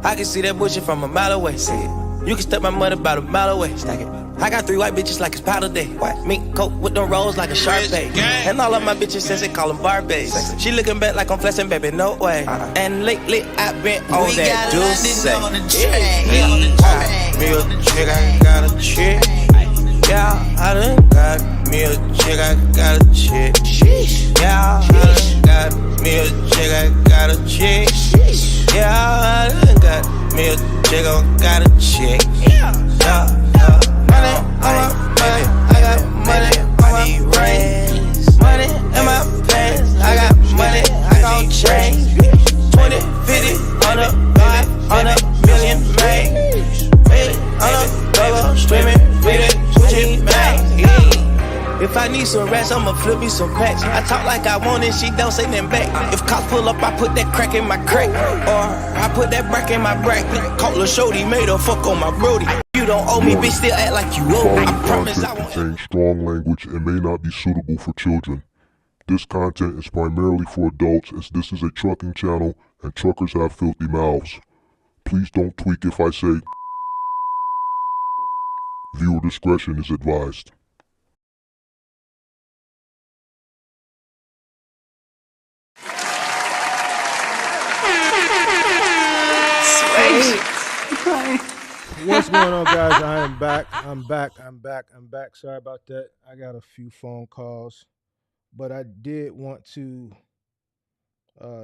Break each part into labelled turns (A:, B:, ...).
A: I can see that bullshit from a mile away. See it. You can step my mother about a mile away. Stack it. I got 3 white bitches like it's powder day. What? Mink coat with them rolls like a Sharpay. And all of my bitches says they call them Barbies. She looking back like I'm flexing, baby, no way. And lately I've been on we that juice. Me a chick, I got a chick. Yeah, I done got me a chick, I got a chick. Yeah, I done got me a chick, I got a chick. Yeah, I done got me a chick, I got a chick. Yeah, money on my money, I got money on my brains. Money in my pants, I got money, I gon' change. 20, 50, 100, 100 million, man. On a double, streaming, reading, switching, bang. If I need some rats, I'ma flip me some packs. I talk like I want it, she don't say nothing back. If cops pull up, I put that crack in my crack. Or I put that brack in my brack. Call Lil Shorty, made her fuck on my brody. You don't owe me, bitch, still act like you owe me. I promise I won't.
B: Contain strong language and may not be suitable for children. This content is primarily for adults, as this is a trucking channel and truckers have filthy mouths. Please don't tweak if I say. Viewer discretion is advised.
C: What's going on, guys? I am back. I'm back. Sorry about that. I got a few phone calls, but I did want to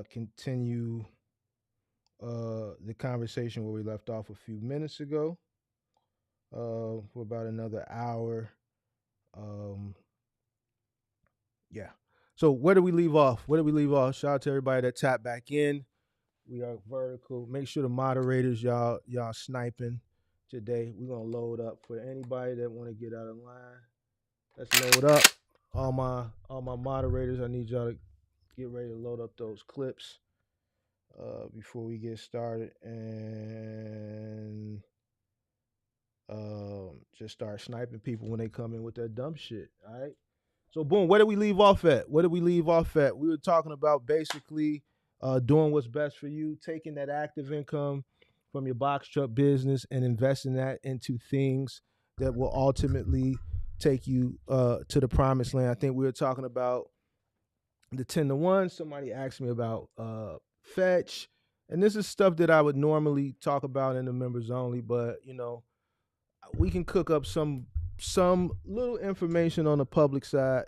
C: continue the conversation where we left off a few minutes ago for about another hour. Yeah. So where did we leave off? Shout out to everybody that tapped back in. We are vertical. Make sure the moderators, y'all sniping today. We're gonna load up for anybody that want to get out of line. Let's load up. All my moderators, I need y'all to get ready to load up those clips before we get started and just start sniping people when they come in with that dumb shit. All right. So boom, where did we leave off at? We were talking about basically doing what's best for you, taking that active income from your box truck business and investing that into things that will ultimately take you to the promised land. I think we were talking about the 10-to-1. Somebody asked me about Fetch, and this is stuff that I would normally talk about in the members only, but we can cook up some little information on the public side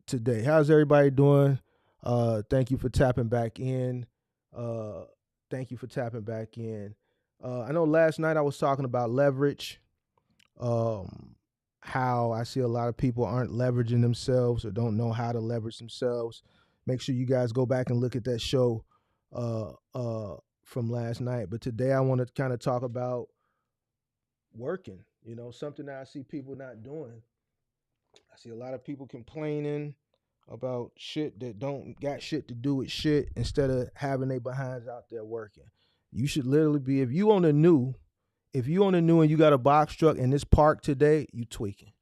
C: today. How's everybody doing? Thank you for tapping back in. I know last night I was talking about leverage, how I see a lot of people aren't leveraging themselves or don't know how to leverage themselves. Make sure you guys go back and look at that show from last night. But today I want to kind of talk about working, something that I see people not doing. I see a lot of people complaining about shit that don't got shit to do with shit instead of having their behinds out there working. You should literally be, if you on the new and you got a box truck in this park today, you tweaking.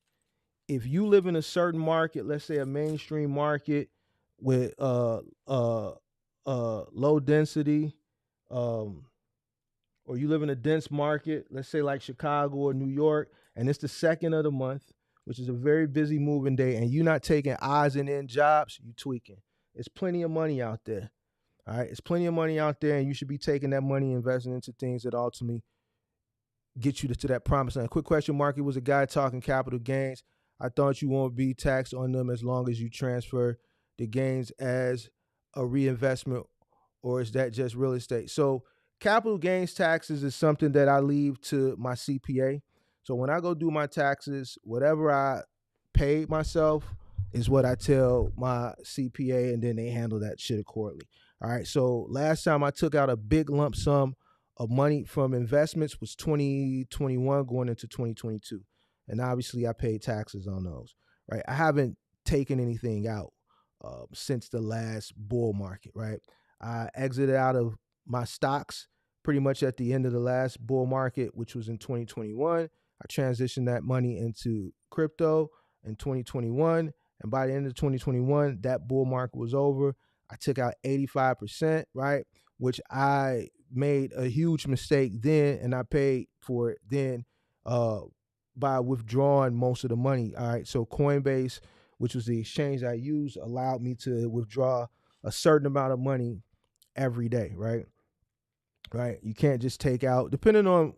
C: If you live in a certain market, let's say a mainstream market with low density, or you live in a dense market, let's say like Chicago or New York, and it's the 2nd of the month, which is a very busy moving day, and you're not taking odds and end jobs, you tweaking. It's plenty of money out there. All right. It's plenty of money out there, and you should be taking that money and investing into things that ultimately get you to that promised land. Quick question, Mark. It was a guy talking capital gains. I thought you won't be taxed on them as long as you transfer the gains as a reinvestment, or is that just real estate? So capital gains taxes is something that I leave to my CPA. So when I go do my taxes, whatever I paid myself is what I tell my CPA, and then they handle that shit accordingly. All right. So last time I took out a big lump sum of money from investments was 2021 going into 2022. And obviously I paid taxes on those, right? I haven't taken anything out since the last bull market, right? I exited out of my stocks pretty much at the end of the last bull market, which was in 2021. I transitioned that money into crypto in 2021. And by the end of 2021, that bull market was over. I took out 85%, right? which I made a huge mistake then, and I paid for it then by withdrawing most of the money. All right, so Coinbase, which was the exchange I used, allowed me to withdraw a certain amount of money every day. Right, right. You can't just take out, depending on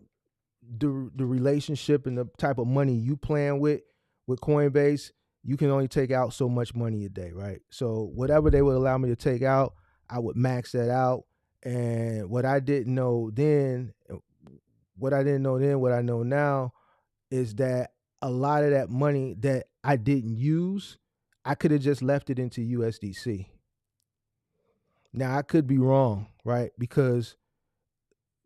C: the relationship and the type of money you plan with Coinbase, you can only take out so much money a day, right? So whatever they would allow me to take out, I would max that out. And what I didn't know then, what I know now is that a lot of that money that I didn't use, I could have just left it into USDC. Now I could be wrong, right? Because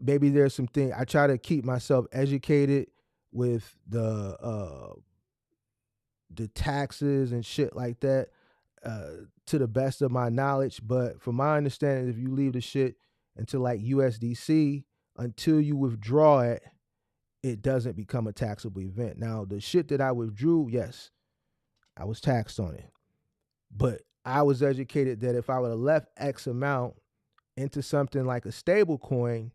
C: maybe there's some thing I try to keep myself educated with the taxes and shit like that to the best of my knowledge. But from my understanding, if you leave the shit into like USDC until you withdraw it, it doesn't become a taxable event. Now the shit that I withdrew, yes, I was taxed on it, but I was educated that if I would have left X amount into something like a stable coin,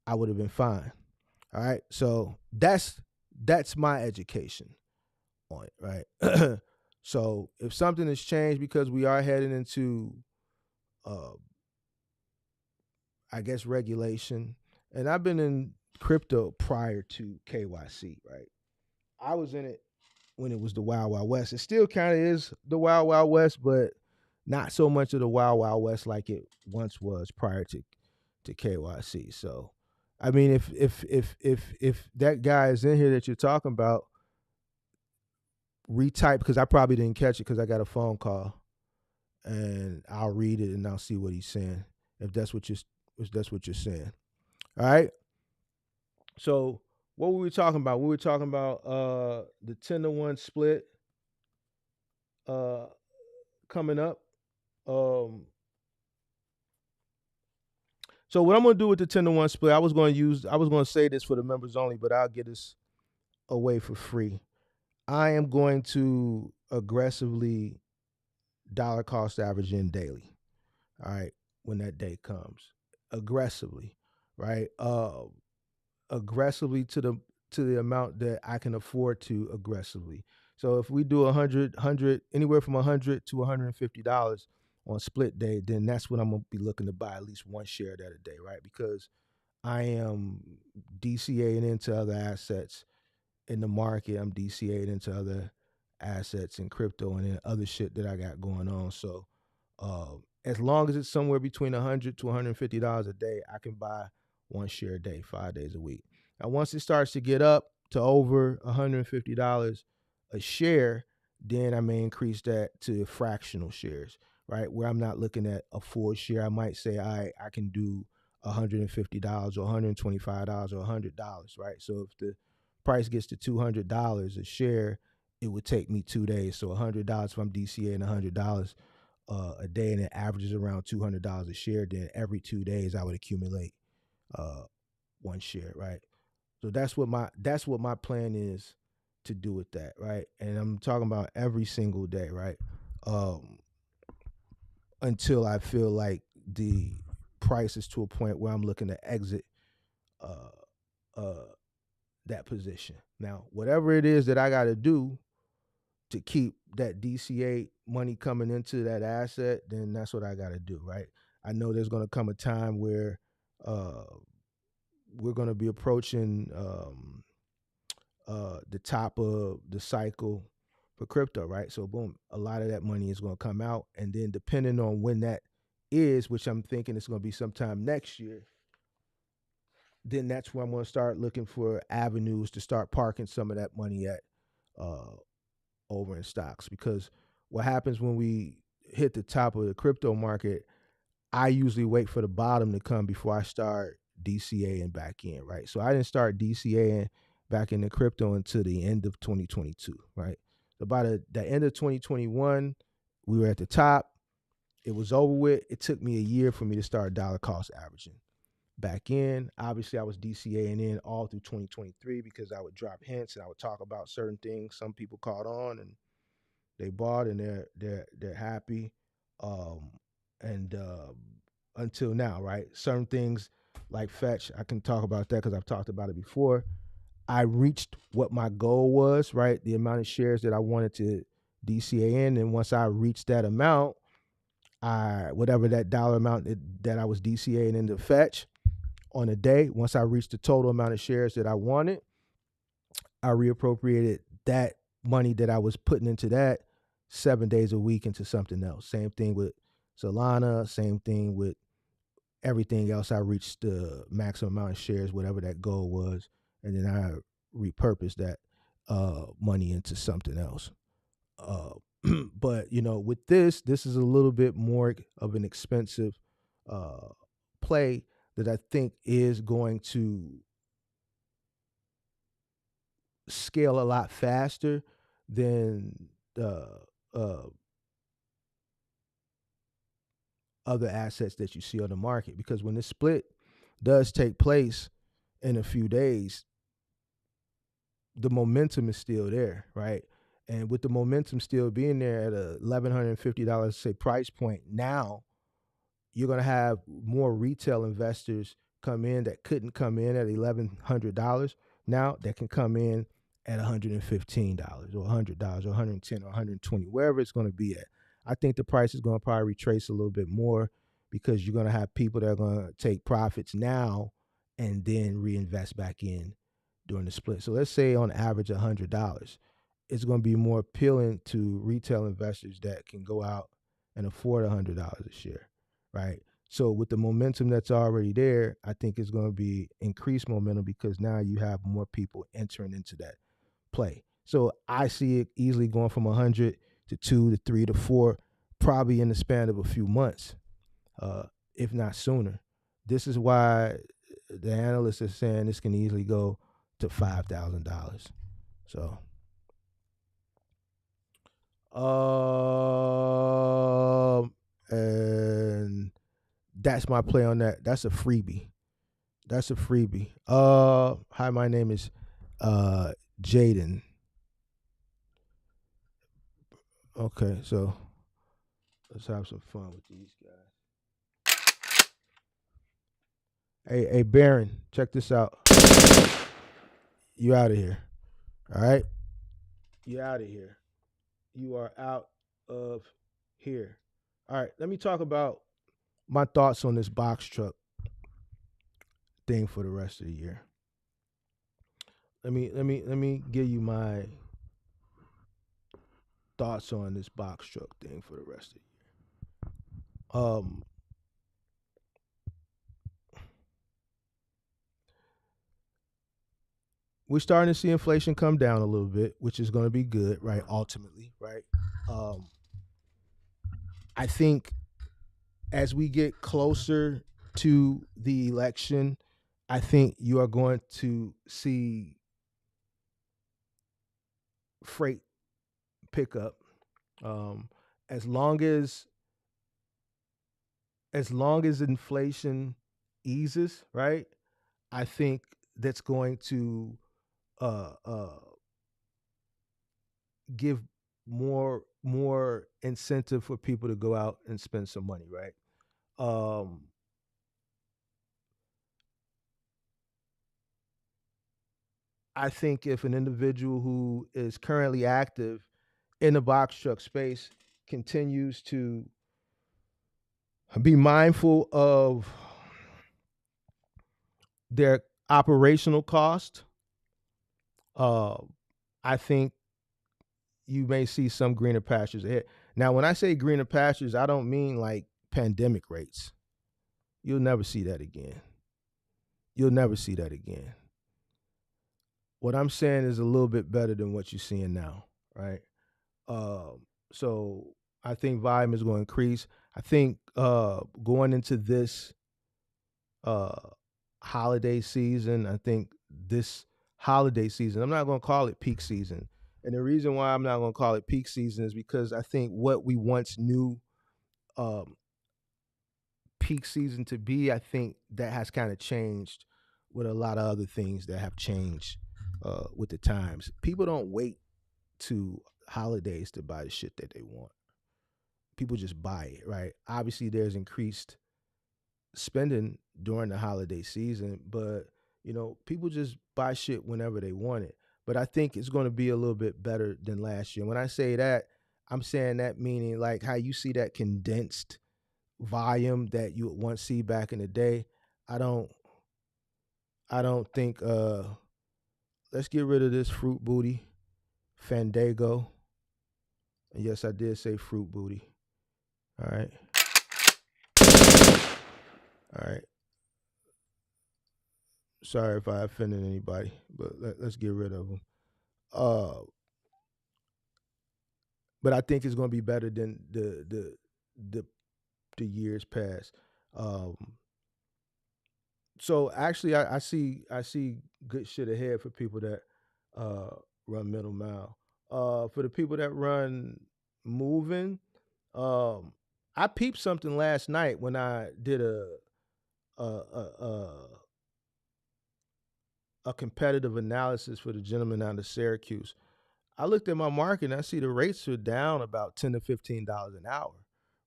C: I would have been fine. All right. So that's my education on it, right? So if something has changed, because we are heading into I guess regulation, and I've been in crypto prior to KYC, right? I was in it when it was the Wild Wild West. It still kind of is the Wild Wild West, but not so much of the Wild Wild West like it once was prior to KYC. So I mean, if that guy is in here that you're talking about, retype, because I probably didn't catch it because I got a phone call, and I'll read it and I'll see what he's saying. If that's what you're saying, all right. So what were we talking about? We were talking about the 10-to-1 split coming up. So what I'm gonna do with the 10-to-1 split, I was gonna say this for the members only, but I'll get this away for free. I am going to aggressively dollar cost average in daily. All right, when that day comes, aggressively, right? Aggressively to the amount that I can afford to aggressively. So if we do 100, anywhere from $100 to $150 on split day, then that's when I'm gonna be looking to buy at least one share that a day, right? Because I am DCAing into other assets in the market. I'm DCAing into other assets in crypto and then other shit that I got going on. So as long as it's somewhere between $100 to $150 a day, I can buy one share a day, 5 days a week. Now, once it starts to get up to over $150 a share, then I may increase that to fractional shares, right? Where I'm not looking at a full share. I might say I can do $150 or $125 or $100, right? So if the price gets to $200 a share, it would take me 2 days. So $100, if I'm DCAing $100 a day and it averages around $200 a share, then every 2 days I would accumulate one share, right? So that's what my plan is to do with that, right? And I'm talking about every single day, right? Until I feel like the price is to a point where I'm looking to exit that position. Now, whatever it is that I got to do to keep that DCA money coming into that asset, then that's what I got to do, right? I know there's going to come a time where we're going to be approaching the top of the cycle for crypto, right? So boom, a lot of that money is going to come out, and then depending on when that is, which I'm thinking it's going to be sometime next year, then that's where I'm going to start looking for avenues to start parking some of that money at over in stocks. Because what happens when we hit the top of the crypto market, I usually wait for the bottom to come before I start DCAing back in, right? So I didn't start DCAing back into crypto until the end of 2022, right? So by the end of 2021, we were at the top. It was over with. It took me a year for me to start dollar cost averaging back in. Obviously, I was DCAing in all through 2023 because I would drop hints and I would talk about certain things. Some people caught on and they bought and they're happy. until now, right? Certain things like Fetch, I can talk about that because I've talked about it before. I reached what my goal was, right? The amount of shares that I wanted to DCA in, and once I reached that amount, whatever that dollar amount that I was DCAing into Fetch on a day, once I reached the total amount of shares that I wanted, I reappropriated that money that I was putting into that 7 days a week into something else. Same thing with Solana, same thing with everything else. I reached the maximum amount of shares, whatever that goal was, and then I repurposed that money into something else. But with this is a little bit more of an expensive play that I think is going to scale a lot faster than other assets that you see on the market. Because when this split does take place in a few days, the momentum is still there, right? And with the momentum still being there at a $1,150, say, price point, now you're going to have more retail investors come in that couldn't come in at $1,100 now that can come in at $115 or $100 or $110 or $120, wherever it's going to be at. I think the price is going to probably retrace a little bit more because you're going to have people that are going to take profits now and then reinvest back in during the split. So let's say on average $100. It's going to be more appealing to retail investors that can go out and afford $100 a share, right? So with the momentum that's already there, I think it's going to be increased momentum because now you have more people entering into that play. So I see it easily going from 100 to 2 to 3 to 4, probably in the span of a few months, if not sooner. This is why the analysts are saying this can easily go to $5,000. So, and that's my play on that. That's a freebie. Hi, my name is Jaden. Okay, so let's have some fun with these guys. Hey, Baron, check this out. You out of here. All right? You out of here. You are out of here. All right, let me talk about my thoughts on this box truck thing for the rest of the year. Let me give you my thoughts on this box truck thing for the rest of the year. We're starting to see inflation come down a little bit, which is going to be good, right? Ultimately, right? I think as we get closer to the election, I think you are going to see freight pick up. As long as inflation eases, right? I think that's going to give more incentive for people to go out and spend some money, right? I think if an individual who is currently active in the box truck space continues to be mindful of their operational cost, I think you may see some greener pastures ahead. Now, when I say greener pastures, I don't mean like pandemic rates. You'll never see that again. What I'm saying is a little bit better than what you're seeing now, right? So I think volume is going to increase. I think going into this holiday season, I'm not going to call it peak season. And the reason why I'm not going to call it peak season is because I think what we once knew peak season to be, I think that has kind of changed with a lot of other things that have changed with the times. People don't wait to holidays to buy the shit that they want. People just buy it, right? Obviously, there's increased spending during the holiday season, but people just buy shit whenever they want it. But I think it's going to be a little bit better than last year. When I say that, I'm saying that meaning like how you see that condensed volume that you would once see back in the day. I don't think let's get rid of this fruit booty Fandango. And yes, I did say fruit booty. All right. All right. Sorry if I offended anybody, but let's get rid of them. But I think it's going to be better than the years past. So actually, I see good shit ahead for people that run middle mile. For the people that run moving, I peeped something last night when I did a competitive analysis for the gentleman out of Syracuse. I looked at my market and I see the rates are down about $10 to $15 an hour,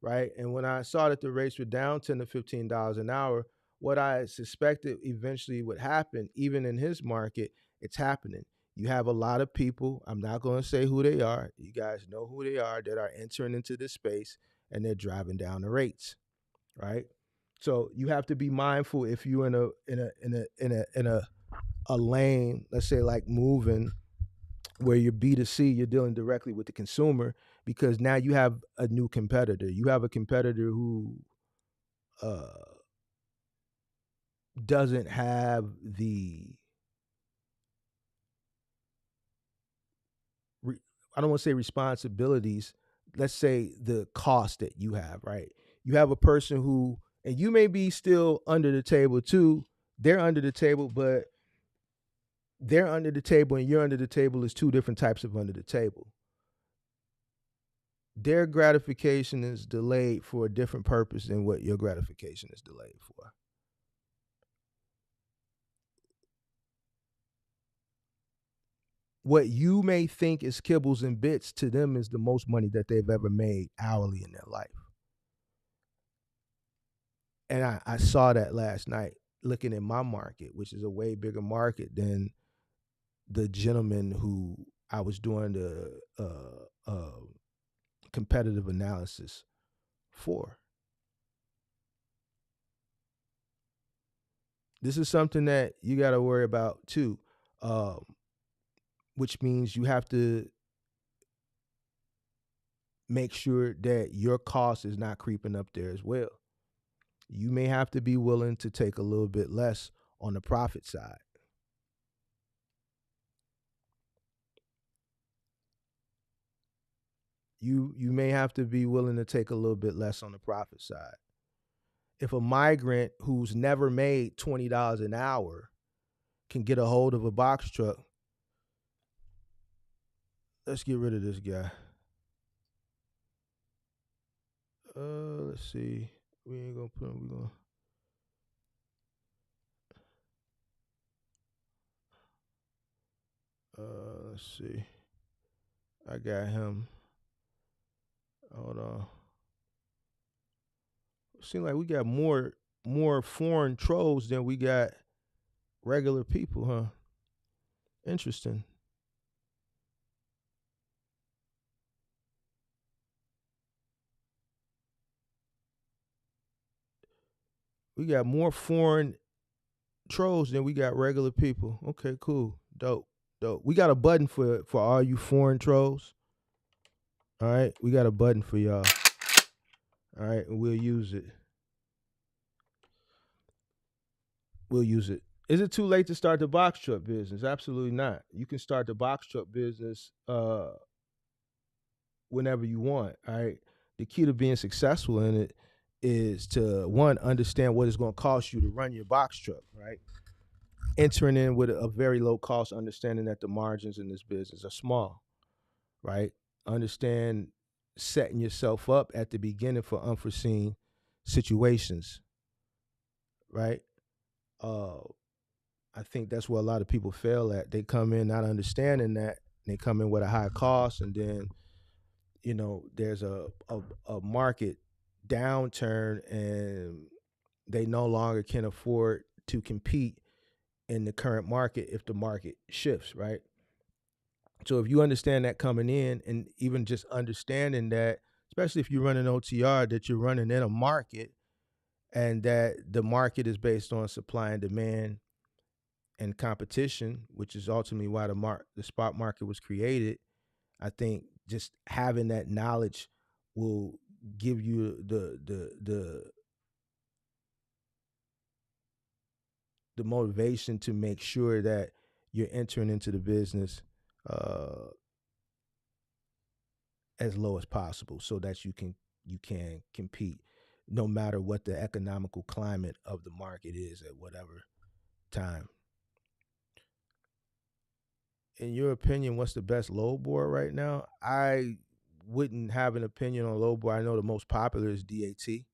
C: right? And when I saw that the rates were down $10 to $15 an hour, what I suspected eventually would happen, even in his market, it's happening. You have a lot of people, I'm not going to say who they are, you guys know who they are, that are entering into this space and they're driving down the rates, right? So you have to be mindful if you're in a lane, let's say like moving, where you're B2C, you're dealing directly with the consumer, because now you have a new competitor. You have a competitor who doesn't have the, I don't want to say responsibilities, let's say the cost that you have, right? You have a person who, and you may be still under the table too, they're under the table, but they're under the table and you're under the table is two different types of under the table. Their gratification is delayed for a different purpose than what your gratification is delayed for. What you may think is kibbles and bits, to them is the most money that they've ever made hourly in their life. And I saw that last night looking at my market, which is a way bigger market than the gentleman who I was doing the competitive analysis for. This is something that you got to worry about too, which means you have to make sure that your cost is not creeping up there as well. You may have to be willing to take a little bit less on the profit side. You may have to be willing to take a little bit less on the profit side. If a migrant who's never made $20 an hour can get a hold of a box truck, let's get rid of this guy. Let's see. We ain't gonna put him. We're gonna. Let's see. I got him. Hold on. Seems like we got more foreign trolls than we got regular people, huh? Interesting. We got more foreign trolls than we got regular people. Okay, cool. Dope. We got a button for all you foreign trolls. All right, we got a button for y'all. All right, and we'll use it. Is it too late to start the box truck business? Absolutely not. You can start the box truck business whenever you want. All right. The key to being successful in it is to, one, understand what it's going to cost you to run your box truck, right? Entering in with a very low cost, understanding that the margins in this business are small, right? Understand setting yourself up at the beginning for unforeseen situations, right? I think that's where a lot of people fail at. They come in not understanding that. They come in with a high cost, and then, there's a market downturn, and they no longer can afford to compete in the current market if the market shifts, right? So if you understand that coming in, and even just understanding that, especially if you're running OTR, that you're running in a market and that the market is based on supply and demand and competition, which is ultimately why the spot market was created. I think just having that knowledge will give you the motivation to make sure that you're entering into the business as low as possible, so that you can compete no matter what the economical climate of the market is at whatever time. In your opinion, what's the best load board right now? I wouldn't have an opinion on load board. I know the most popular is DAT.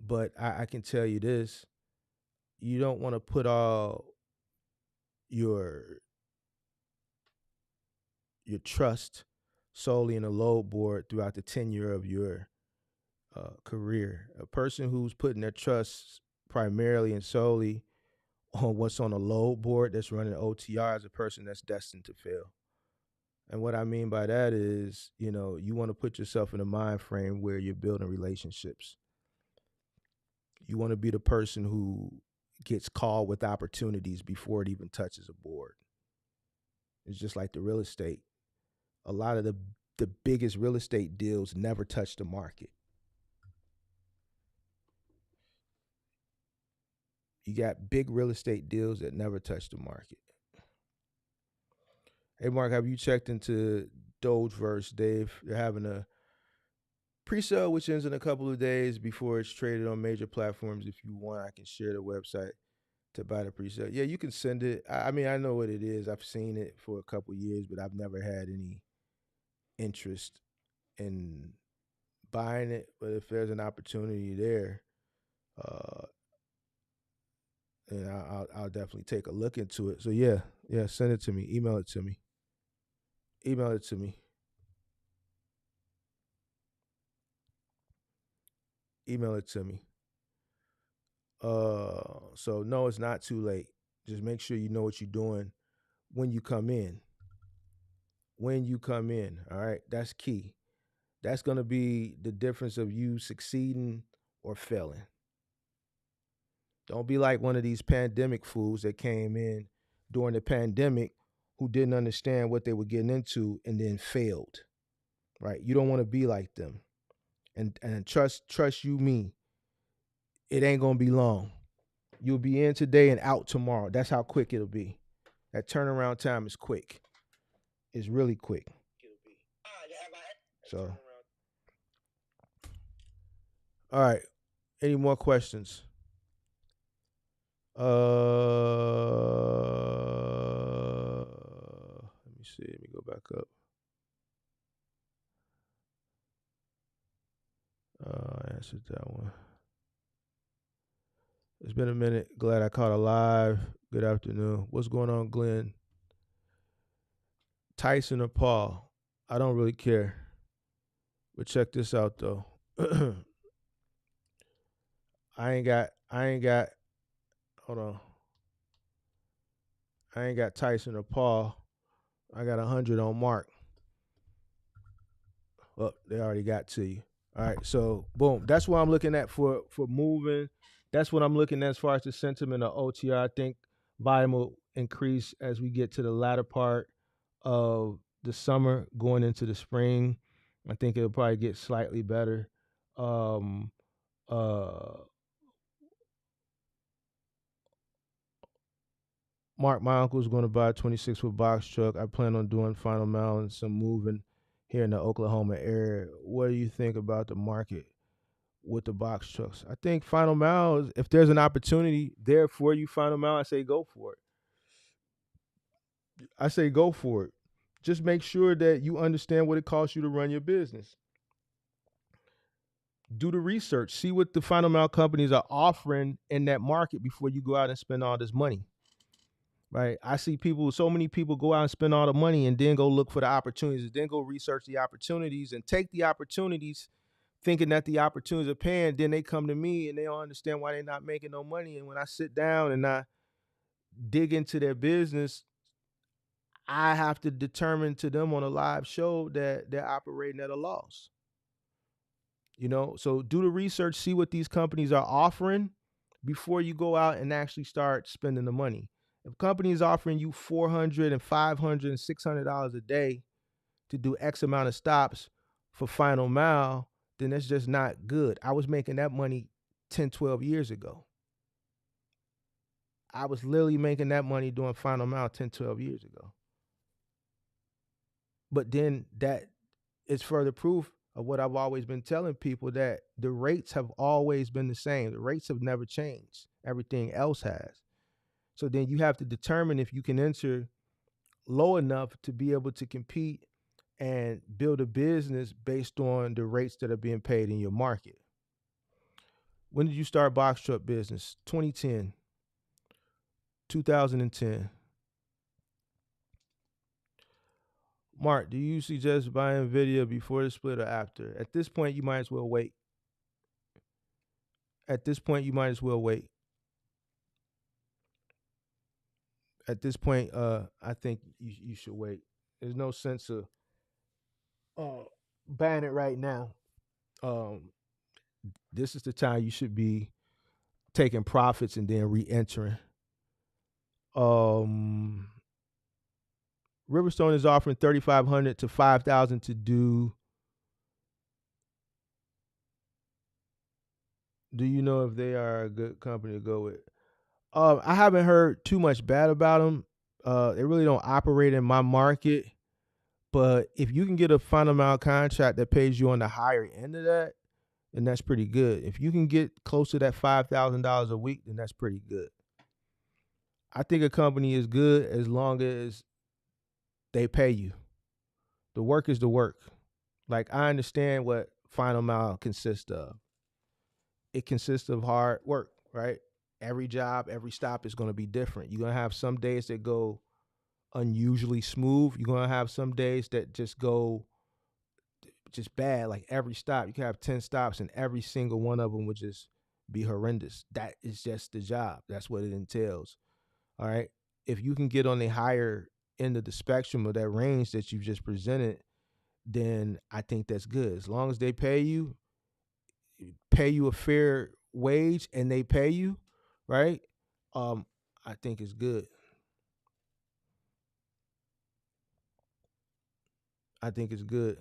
C: But I can tell you this: you don't want to put all your trust solely in a load board throughout the tenure of your career. A person who's putting their trust primarily and solely on what's on a load board that's running OTR is a person that's destined to fail. And what I mean by that is, you want to put yourself in a mind frame where you're building relationships. You want to be the person who gets called with opportunities before it even touches a board. It's just like the real estate. A lot of the biggest real estate deals never touch the market. You got big real estate deals that never touch the market. Hey, Mark, have you checked into Dogeverse, Dave? They're having a pre-sale, which ends in a couple of days before it's traded on major platforms. If you want, I can share the website to buy the pre-sale. Yeah, you can send it. I mean, I know what it is. I've seen it for a couple of years, but I've never had any interest in buying it. But if there's an opportunity there, and I'll definitely take a look into it. So yeah, send it to me. Email it to me. Email it to me. So no, it's not too late. Just make sure you know what you're doing when you come in. All right, that's key. That's going to be the difference of you succeeding or failing. Don't be like one of these pandemic fools that came in during the pandemic who didn't understand what they were getting into and then failed. Right? You don't want to be like them. And trust you me, it ain't going to be long. You'll be in today and out tomorrow. That's how quick it'll be. That turnaround time is quick. It's really quick. So, all right. Any more questions? Let me see. Let me go back up. I answered that one. It's been a minute. Glad I caught a live. Good afternoon. What's going on, Glenn? Tyson or Paul? I don't really care. But check this out though. I ain't got hold on. I ain't got Tyson or Paul. I got 100 on Mark. Well, they already got to you. All right, so boom. That's what I'm looking at for moving. That's what I'm looking at as far as the sentiment of OTR. I think volume will increase as we get to the latter part of the summer, going into the spring. I think it'll probably get slightly better. Mark, my uncle's going to buy a 26-foot box truck. I plan on doing final mile and some moving here in the Oklahoma area. What do you think about the market with the box trucks? I think final mile, if there's an opportunity there for you, final mile, I say go for it. Just make sure that you understand what it costs you to run your business. Do the research. See what the final mile companies are offering in that market before you go out and spend all this money. Right? I see so many people go out and spend all the money and then go look for the opportunities, then go research the opportunities and take the opportunities thinking that the opportunities are paying, then they come to me and they don't understand why they're not making no money. And when I sit down and I dig into their business, I have to determine to them on a live show that they're operating at a loss. So do the research, see what these companies are offering before you go out and actually start spending the money. If a company is offering you $400 and $500 and $600 a day to do X amount of stops for final mile, then that's just not good. I was making that money 10, 12 years ago. I was literally making that money doing final mile 10, 12 years ago. But then that is further proof of what I've always been telling people, that the rates have always been the same. The rates have never changed. Everything else has. So then you have to determine if you can enter low enough to be able to compete and build a business based on the rates that are being paid in your market. When did you start box truck business? 2010, 2010. Mark, do you suggest buying Nvidia before the split or after? At this point, you might as well wait. At this point, I think you should wait. There's no sense of buying it right now. This is the time you should be taking profits and then re-entering. Riverstone is offering $3,500 to $5,000 to do. Do you know if they are a good company to go with? I haven't heard too much bad about them. They really don't operate in my market. But if you can get a final mile contract that pays you on the higher end of that, then that's pretty good. If you can get close to that $5,000 a week, then that's pretty good. I think a company is good as long as they pay you. The work is the work. Like, I understand what final mile consists of. It consists of hard work, right? Every job, every stop is going to be different. You're going to have some days that go unusually smooth. You're going to have some days that just go just bad. Like every stop, you can have 10 stops and every single one of them would just be horrendous. That is just the job. That's what it entails. All right. If you can get on the higher end of the spectrum of that range that you've just presented, then I think that's good. As long as they pay you a fair wage and they pay you, right? I think it's good. I think it's good.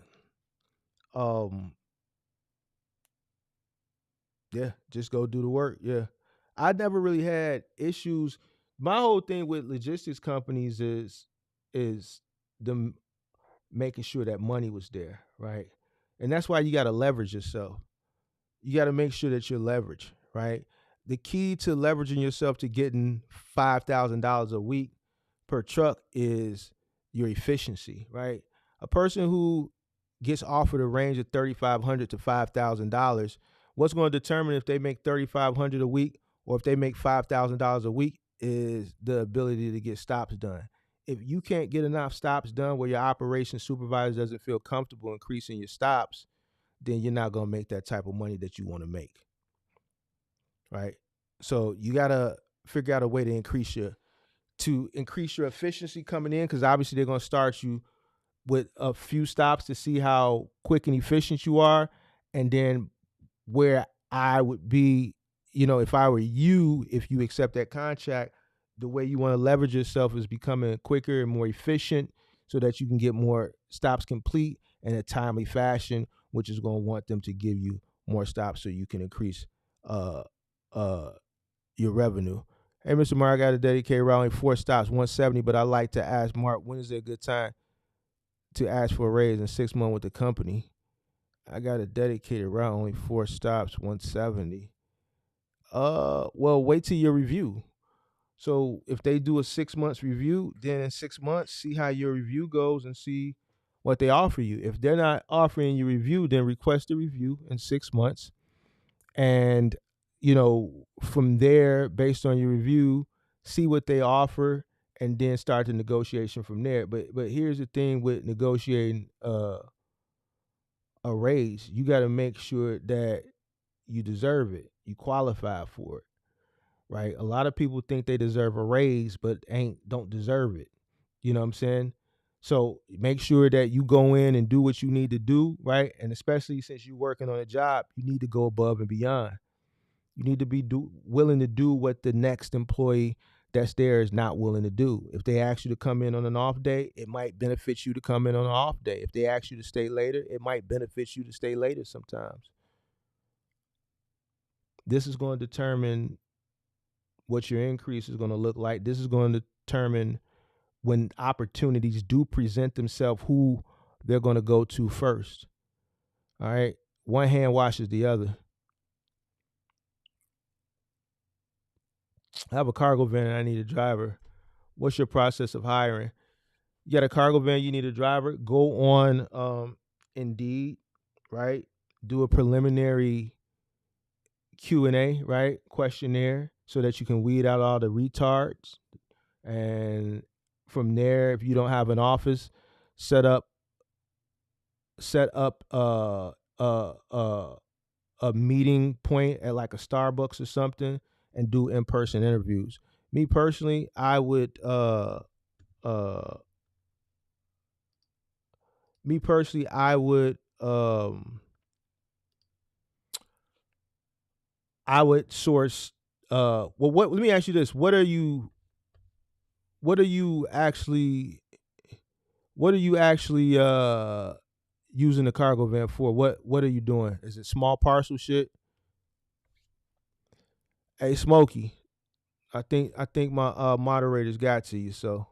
C: Yeah, just go do the work. Yeah. I never really had issues. My whole thing with logistics companies is them making sure that money was there, right? And that's why you got to leverage yourself. You got to make sure that you're leveraged, right? The key to leveraging yourself to getting $5,000 a week per truck is your efficiency, right? A person who gets offered a range of $3,500 to $5,000, what's going to determine if they make $3,500 a week or if they make $5,000 a week is the ability to get stops done. If you can't get enough stops done where your operations supervisor doesn't feel comfortable increasing your stops, then you're not going to make that type of money that you want to make, right? So you got to figure out a way to increase your efficiency coming in, because obviously they're going to start you with a few stops to see how quick and efficient you are. And then where I would be, if I were you, if you accept that contract, the way you want to leverage yourself is becoming quicker and more efficient so that you can get more stops complete in a timely fashion, which is going to want them to give you more stops so you can increase your revenue. Hey, Mr. Mark, I got a dedicated route, only 4 stops, 170, but I'd like to ask Mark, when is it a good time to ask for a raise in 6 months with the company? I got a dedicated route, only 4 stops, 170. Well, wait till your review. So if they do a 6 months review, then in 6 months, see how your review goes and see what they offer you. If they're not offering you review, then request a review in 6 months. And, from there, based on your review, see what they offer and then start the negotiation from there. But here's the thing with negotiating a raise, you got to make sure that you deserve it, you qualify for it, right? A lot of people think they deserve a raise, but don't deserve it. You know what I'm saying? So make sure that you go in and do what you need to do, right? And especially since you're working on a job, you need to go above and beyond. You need to be willing to do what the next employee that's there is not willing to do. If they ask you to come in on an off day, it might benefit you to come in on an off day. If they ask you to stay later, it might benefit you to stay later sometimes. This is going to determine what your increase is going to look like. This is going to determine when opportunities do present themselves, who they're going to go to first. All right. One hand washes the other. I have a cargo van and I need a driver. What's your process of hiring? You got a cargo van, you need a driver. Go on Indeed, right? Do a preliminary Q&A, right? Questionnaire, so that you can weed out all the retards. And from there, if you don't have an office, set up a meeting point at like a Starbucks or something and do in-person interviews. Me personally, I would source let me ask you this. What are you actually using the cargo van for? What are you doing? Is it small parcel shit? Hey, Smokey, I think my moderators got to you, so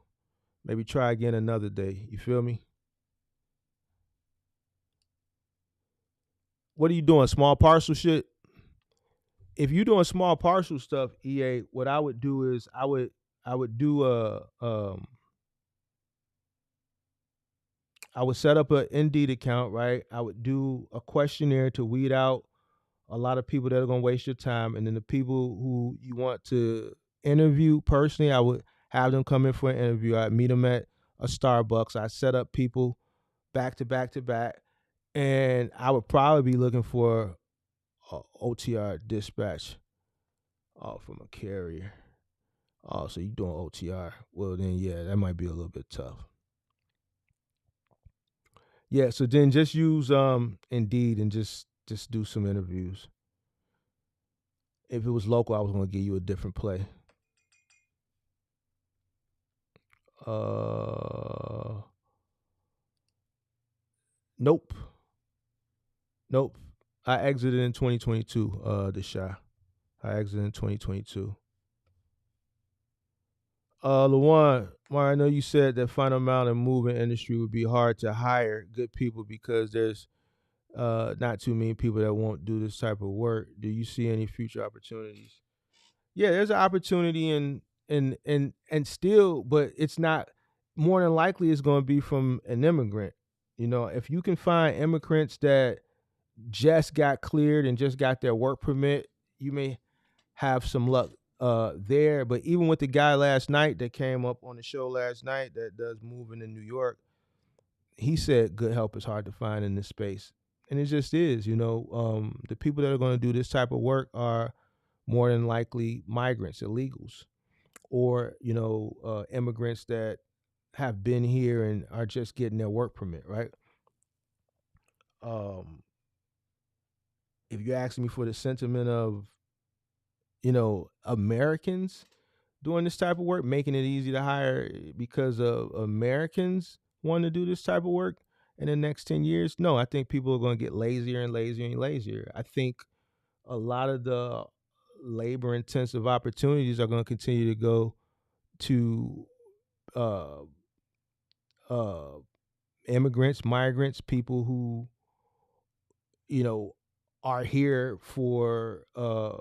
C: maybe try again another day. You feel me? What are you doing? Small parcel shit? If you're doing small parcel stuff, EA, what I would do is I would do I would set up an Indeed account, right? I would do a questionnaire to weed out a lot of people that are going to waste your time. And then the people who you want to interview personally, I would have them come in for an interview. I'd meet them at a Starbucks. I'd set up people back to back to back. And I would probably be looking for OTR dispatch from a carrier. Oh, so you're doing OTR. Well, then, yeah, that might be a little bit tough. Yeah, so then just use Indeed and just do some interviews. If it was local, I was going to give you a different play. Nope. I exited in 2022, the Shy. I exited in 2022. Lawan, I know you said that final mile and moving industry would be hard to hire good people because there's not too many people that won't do this type of work. Do you see any future opportunities? Yeah, there's an opportunity and still, but it's not. More than likely, it's going to be from an immigrant. You know, if you can find immigrants that just got cleared and just got their work permit, you may have some luck there. But even with the guy last night that came up on the show last night that does moving in New York, he said good help is hard to find in this space. And it just is, you know. The people that are going to do this type of work are more than likely migrants, illegals, or, you know, immigrants that have been here and are just getting their work permit, right? If you're asking me for the sentiment of, you know, Americans doing this type of work, making it easy to hire because of Americans wanting to do this type of work in the next 10 years, no, I think people are going to get lazier and lazier and lazier. I think a lot of the labor intensive opportunities are going to continue to go to immigrants, migrants, people who, you know, are here for a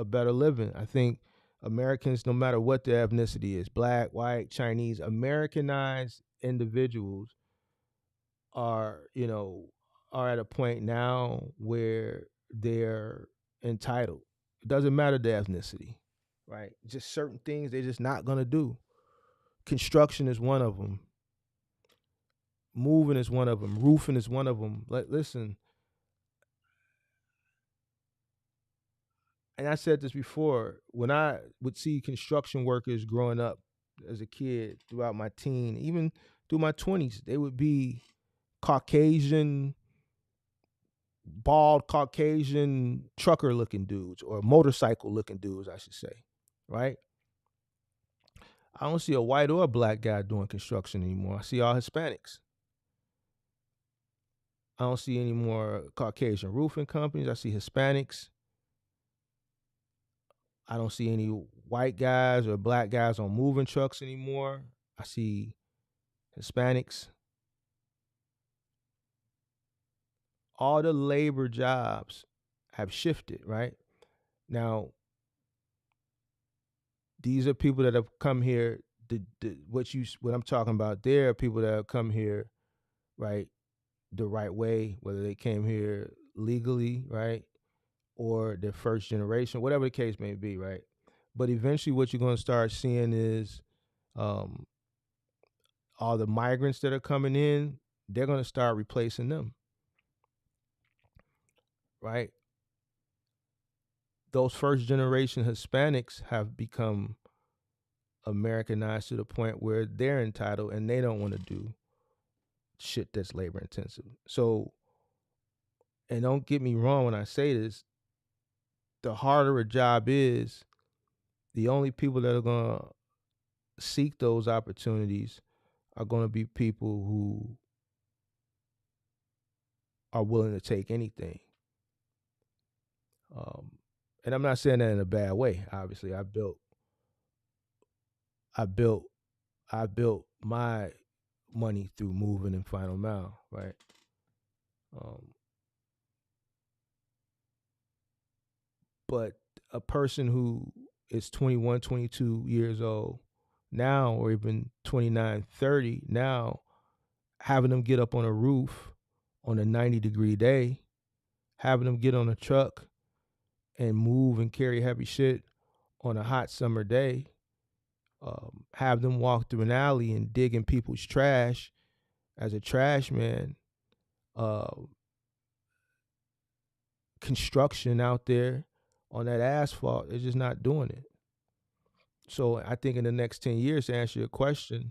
C: better living. I think Americans, no matter what their ethnicity is, black, white, Chinese, Americanized individuals are, you know, are at a point now where they're entitled. It doesn't matter the ethnicity, right? Just certain things they're just not going to do. Construction is one of them. Moving is one of them. Roofing is one of them. Listen, and I said this before, when I would see construction workers growing up as a kid throughout my teen, even through my 20s, they would be Caucasian, bald Caucasian trucker looking dudes, or motorcycle looking dudes, I should say, right? I don't see a white or a black guy doing construction anymore. I see all Hispanics. I don't see any more Caucasian roofing companies. I see Hispanics. I don't see any white guys or black guys on moving trucks anymore. I see Hispanics. All the labor jobs have shifted, right? Now, these are people that have come here. What I'm talking about there are people that have come here, right, the right way, whether they came here legally, right, or their first generation, whatever the case may be, right? But eventually what you're going to start seeing is all the migrants that are coming in, they're going to start replacing them, right? Those first generation Hispanics have become Americanized to the point where they're entitled and they don't want to do shit that's labor intensive. So, and don't get me wrong when I say this, the harder a job is, the only people that are going to seek those opportunities are going to be people who are willing to take anything. And I'm not saying that in a bad way. Obviously, I built my money through moving and Final Mile, right? But a person who is 21, 22 years old now, or even 29, 30 now, having them get up on a roof on a 90-degree day, having them get on a truck and move and carry heavy shit on a hot summer day, have them walk through an alley and dig in people's trash as a trash man, construction out there on that asphalt, they're just not doing it. So I think in the next 10 years, to answer your question,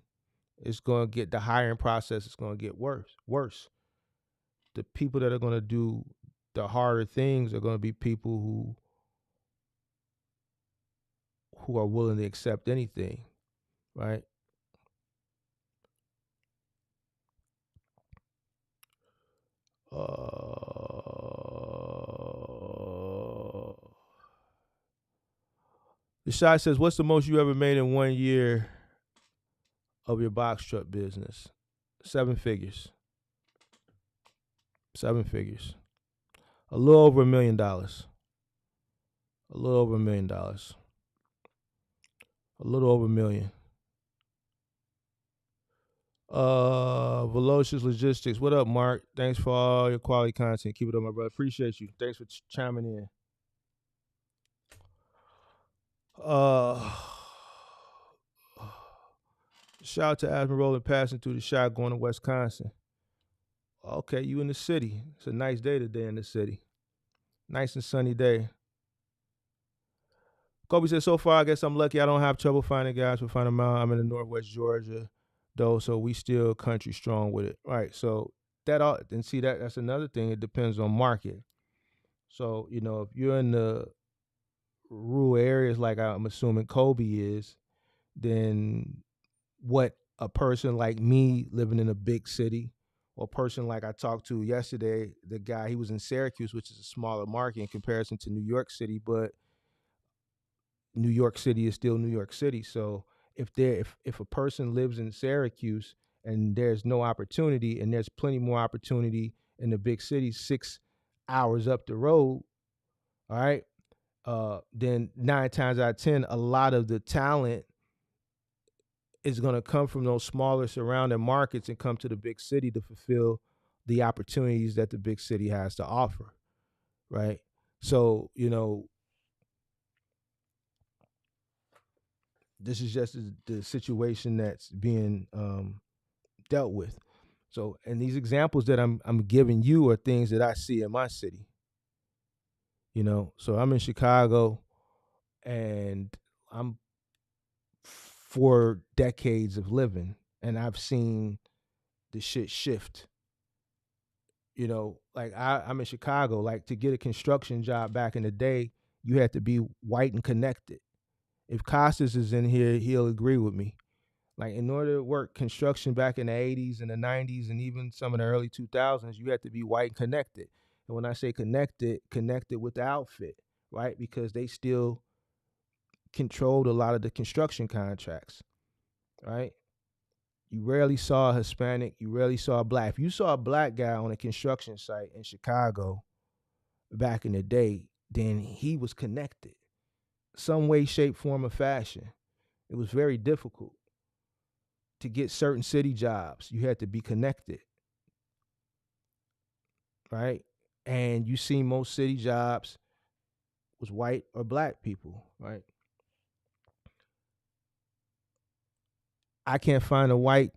C: it's going to get, the hiring process is going to get worse. The people that are going to do the harder things are going to be people who are willing to accept anything, right? The shot says, what's the most you ever made in 1 year of your box truck business? 7 figures. 7 figures. A little over $1 million. A little over $1 million. A little over $1 million. Velocious Logistics. What up, Mark? Thanks for all your quality content. Keep it up, my brother. Appreciate you. Thanks for chiming in. Shout out to Admiral passing through the shot going to Wisconsin. Okay, you in the city. It's a nice day today in the city. Nice and sunny day. Kobe said, so far, I guess I'm lucky I don't have trouble finding guys for Final Mile. I'm in the Northwest Georgia, though, so we still country strong with it. All right, so that's another thing. It depends on market. So, if you're in the rural areas like I'm assuming Kobe is, then what a person like me living in a big city, or a person like I talked to yesterday, the guy, he was in Syracuse, which is a smaller market in comparison to New York City, but New York City is still New York City. So if a person lives in Syracuse and there's no opportunity, and there's plenty more opportunity in the big city 6 hours up the road, all right, then 9 times out of 10, a lot of the talent is going to come from those smaller surrounding markets and come to the big city to fulfill the opportunities that the big city has to offer, right? So, this is just the situation that's being dealt with. So, and these examples that I'm giving you are things that I see in my city. So I'm in Chicago, and I'm 4 decades of living, and I've seen the shit shift. Like I'm in Chicago. Like, to get a construction job back in the day, you had to be white and connected. If Costas is in here, he'll agree with me. Like, in order to work construction back in the 80s and the 90s and even some of the early 2000s, you had to be white and connected. And when I say connected with the outfit, right? Because they still controlled a lot of the construction contracts, right? You rarely saw a Hispanic. You rarely saw a black. If you saw a black guy on a construction site in Chicago back in the day, then he was connected, some way, shape, form, or fashion. It was very difficult to get certain city jobs. You had to be connected, right? And you see most city jobs was white or black people, right? I can't find a white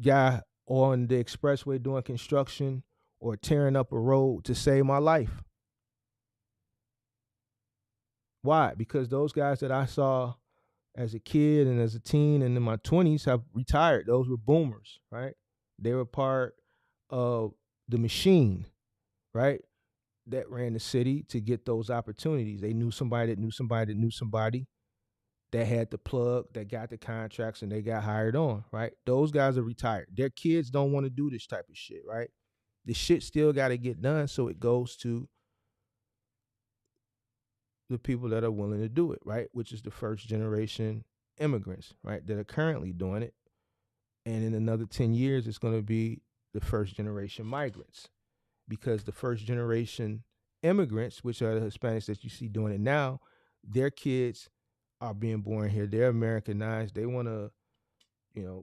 C: guy on the expressway doing construction or tearing up a road to save my life. Why? Because those guys that I saw as a kid and as a teen and in my 20s have retired. Those were boomers, right? They were part of the machine, right, that ran the city to get those opportunities. They knew somebody that knew somebody that knew somebody that had the plug, that got the contracts, and they got hired on, right? Those guys are retired. Their kids don't want to do this type of shit, right? The shit still got to get done, so it goes to the people that are willing to do it, right? Which is the first generation immigrants, right, that are currently doing it. And in another 10 years, it's going to be the first generation migrants, because the first generation immigrants, which are the Hispanics that you see doing it now, their kids are being born here. They're Americanized. They want to,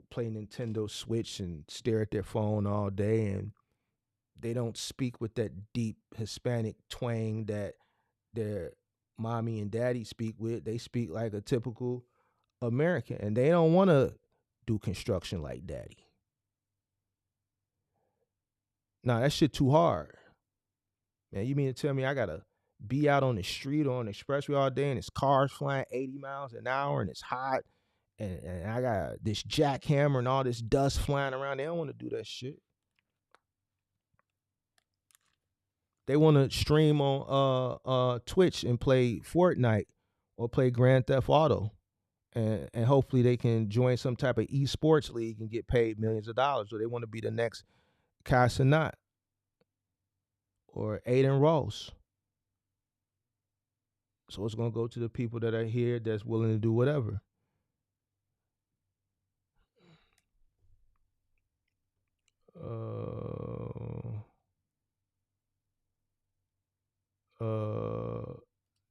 C: play Nintendo Switch and stare at their phone all day. And they don't speak with that deep Hispanic twang that their mommy and daddy speak with. They speak like a typical American, and they don't want to do construction like daddy. Nah, that shit too hard. Man, you mean to tell me I gotta be out on the street or on the expressway all day and it's cars flying 80 miles an hour and it's hot and I got this jackhammer and all this dust flying around? They don't want to do that shit. They want to stream on Twitch and play Fortnite or play Grand Theft Auto. And hopefully they can join some type of esports league and get paid millions of dollars. Or they want to be the next Kai Cenat or Aiden Ross. So it's going to go to the people that are here that's willing to do whatever.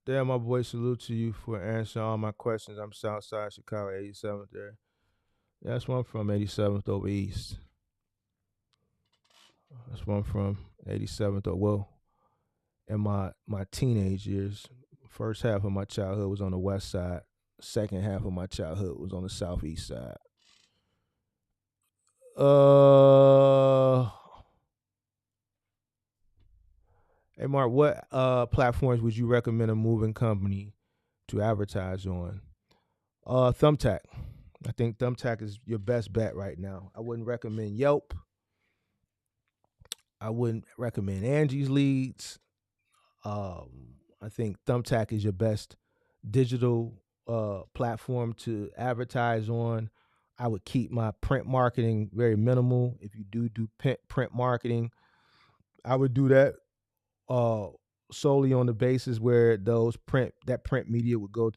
C: Damn, my boy, salute to you for answering all my questions. I'm Southside Chicago, 87th there. That's where I'm from, 87th over East. That's where I'm from, 87th. Well, in my teenage years, first half of my childhood was on the west side. Second half of my childhood was on the southeast side. Hey, Mark, what platforms would you recommend a moving company to advertise on? Thumbtack. I think Thumbtack is your best bet right now. I wouldn't recommend Yelp. I wouldn't recommend Angie's Leads. I think Thumbtack is your best digital platform to advertise on. I would keep my print marketing very minimal. If you do print marketing, I would do that solely on the basis where that print media would go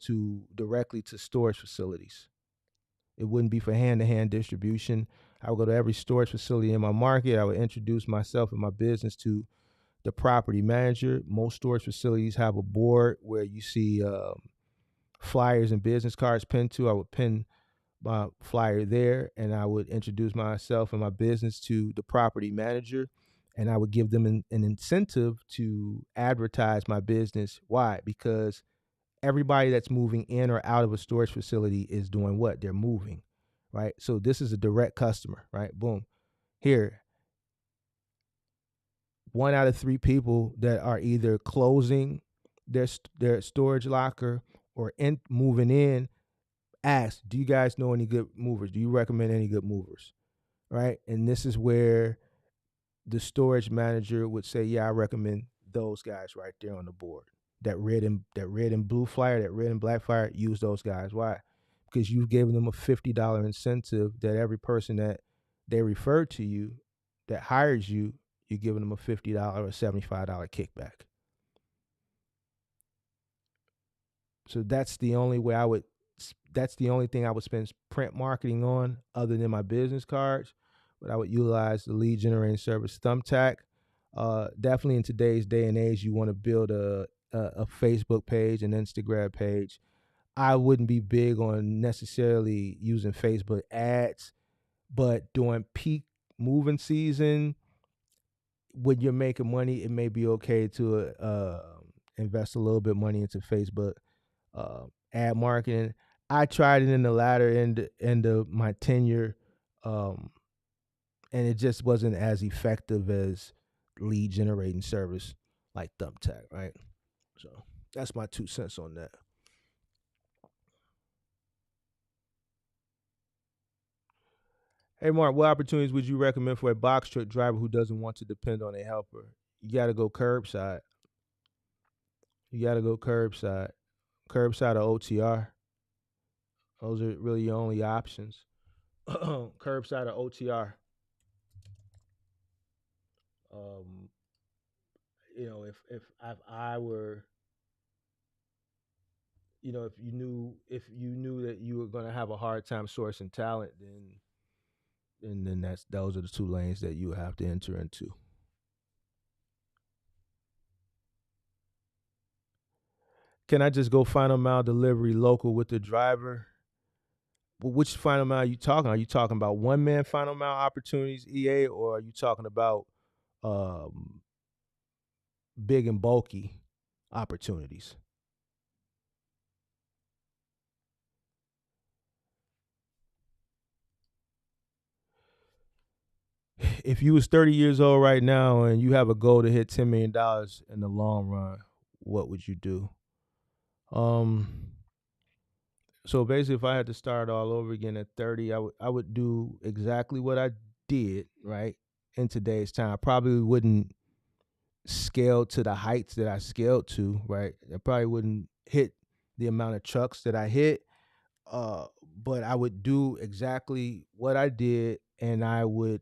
C: directly to storage facilities. It wouldn't be for hand-to-hand distribution. I would go to every storage facility in my market. I would introduce myself and my business to the property manager. Most storage facilities have a board where you see flyers and business cards pinned to. I would pin my flyer there, and I would introduce myself and my business to the property manager, and I would give them an incentive to advertise my business. Why? Because everybody that's moving in or out of a storage facility is doing what? They're moving, right? So this is a direct customer, right? Boom. here, 1 out of 3 people that are either closing their storage locker or moving in ask, do you guys know any good movers? Do you recommend any good movers? Right? And this is where the storage manager would say, yeah, I recommend those guys right there on the board. That red and blue flyer, that red and black flyer, use those guys. Why? Because you've given them a $50 incentive that every person that they refer to you, that hires you, you're giving them a $50 or $75 kickback. So that's the only thing I would spend print marketing on other than my business cards. But I would utilize the lead generating service Thumbtack. Definitely in today's day and age, you want to build a Facebook page, an Instagram page. I wouldn't be big on necessarily using Facebook ads, but during peak moving season, when you're making money, it may be okay to invest a little bit of money into Facebook ad marketing. I tried it in the latter end of my tenure, and it just wasn't as effective as lead generating service like Thumbtack, right? So that's my 2 cents on that. Hey, Mark, what opportunities would you recommend for a box truck driver who doesn't want to depend on a helper? You got to go curbside. Curbside or OTR. Those are really your only options. Curbside or OTR. If I were, if you knew that you were going to have a hard time sourcing talent, then those are the 2 lanes that you have to enter into. Can I just go final mile delivery local with the driver? Well, which final mile are you talking? Are you talking about one-man final mile opportunities, EA, or are you talking about big and bulky opportunities? If you was 30 years old right now and you have a goal to hit $10 million in the long run, what would you do? So basically, if I had to start all over again at 30, I would do exactly what I did, right, in today's time. I probably wouldn't scale to the heights that I scaled to, right? I probably wouldn't hit the amount of trucks that I hit, but I would do exactly what I did, and I would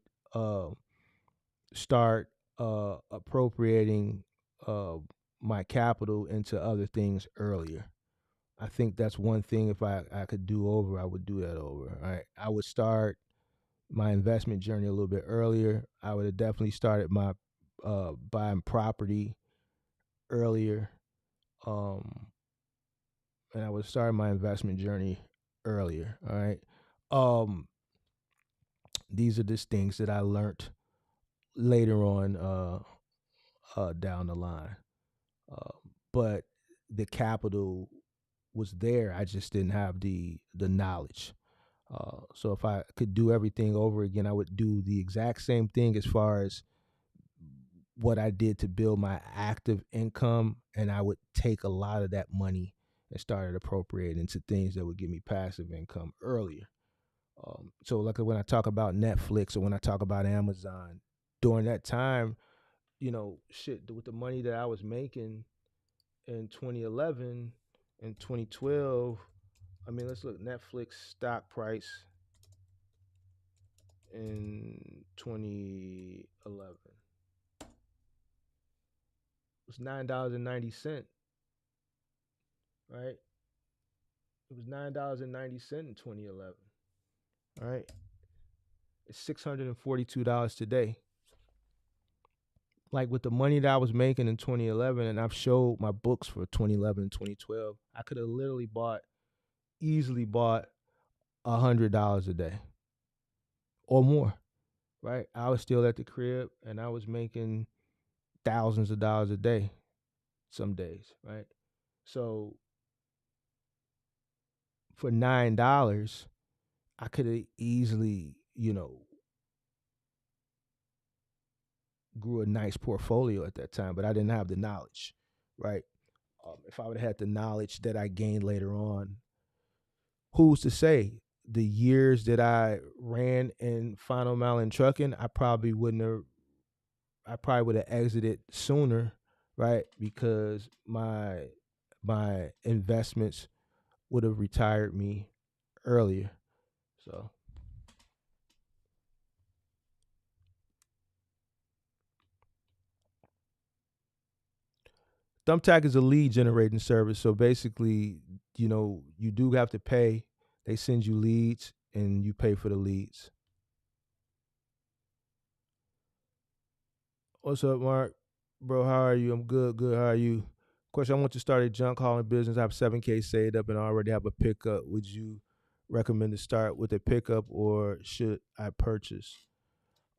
C: start appropriating my capital into other things earlier. I think that's one thing, if I could do over, I would do that over. Right? I would start my investment journey a little bit earlier. I would have definitely started my buying property earlier. And I would start my investment journey earlier. All right. These are just things that I learned later on down the line. But the capital was there. I just didn't have the knowledge. So if I could do everything over again, I would do the exact same thing as far as what I did to build my active income, and I would take a lot of that money and started appropriating into things that would give me passive income earlier. So like when I talk about Netflix or when I talk about Amazon, during that time, with the money that I was making in 2011 and 2012, I mean, let's look Netflix stock price in 2011. It was $9.90, right? It was $9.90 in 2011, right? It's $642 today. Like with the money that I was making in 2011, and I've showed my books for 2011 and 2012, I could have literally easily bought $100 a day or more, right? I was still at the crib and I was making thousands of dollars a day some days, right? So for $9, I could have easily, grew a nice portfolio at that time, but I didn't have the knowledge, right? If I would have had the knowledge that I gained later on, who's to say the years that I ran in Final Mile and trucking, I probably would have exited sooner, right? Because my investments would have retired me earlier. So Thumbtack is a lead generating service. So basically, you do have to pay. They send you leads and you pay for the leads. What's up, Mark? Bro, how are you? I'm good. How are you? Question, I want to start a junk hauling business. I have $7K saved up and I already have a pickup. Would you recommend to start with a pickup or should I purchase?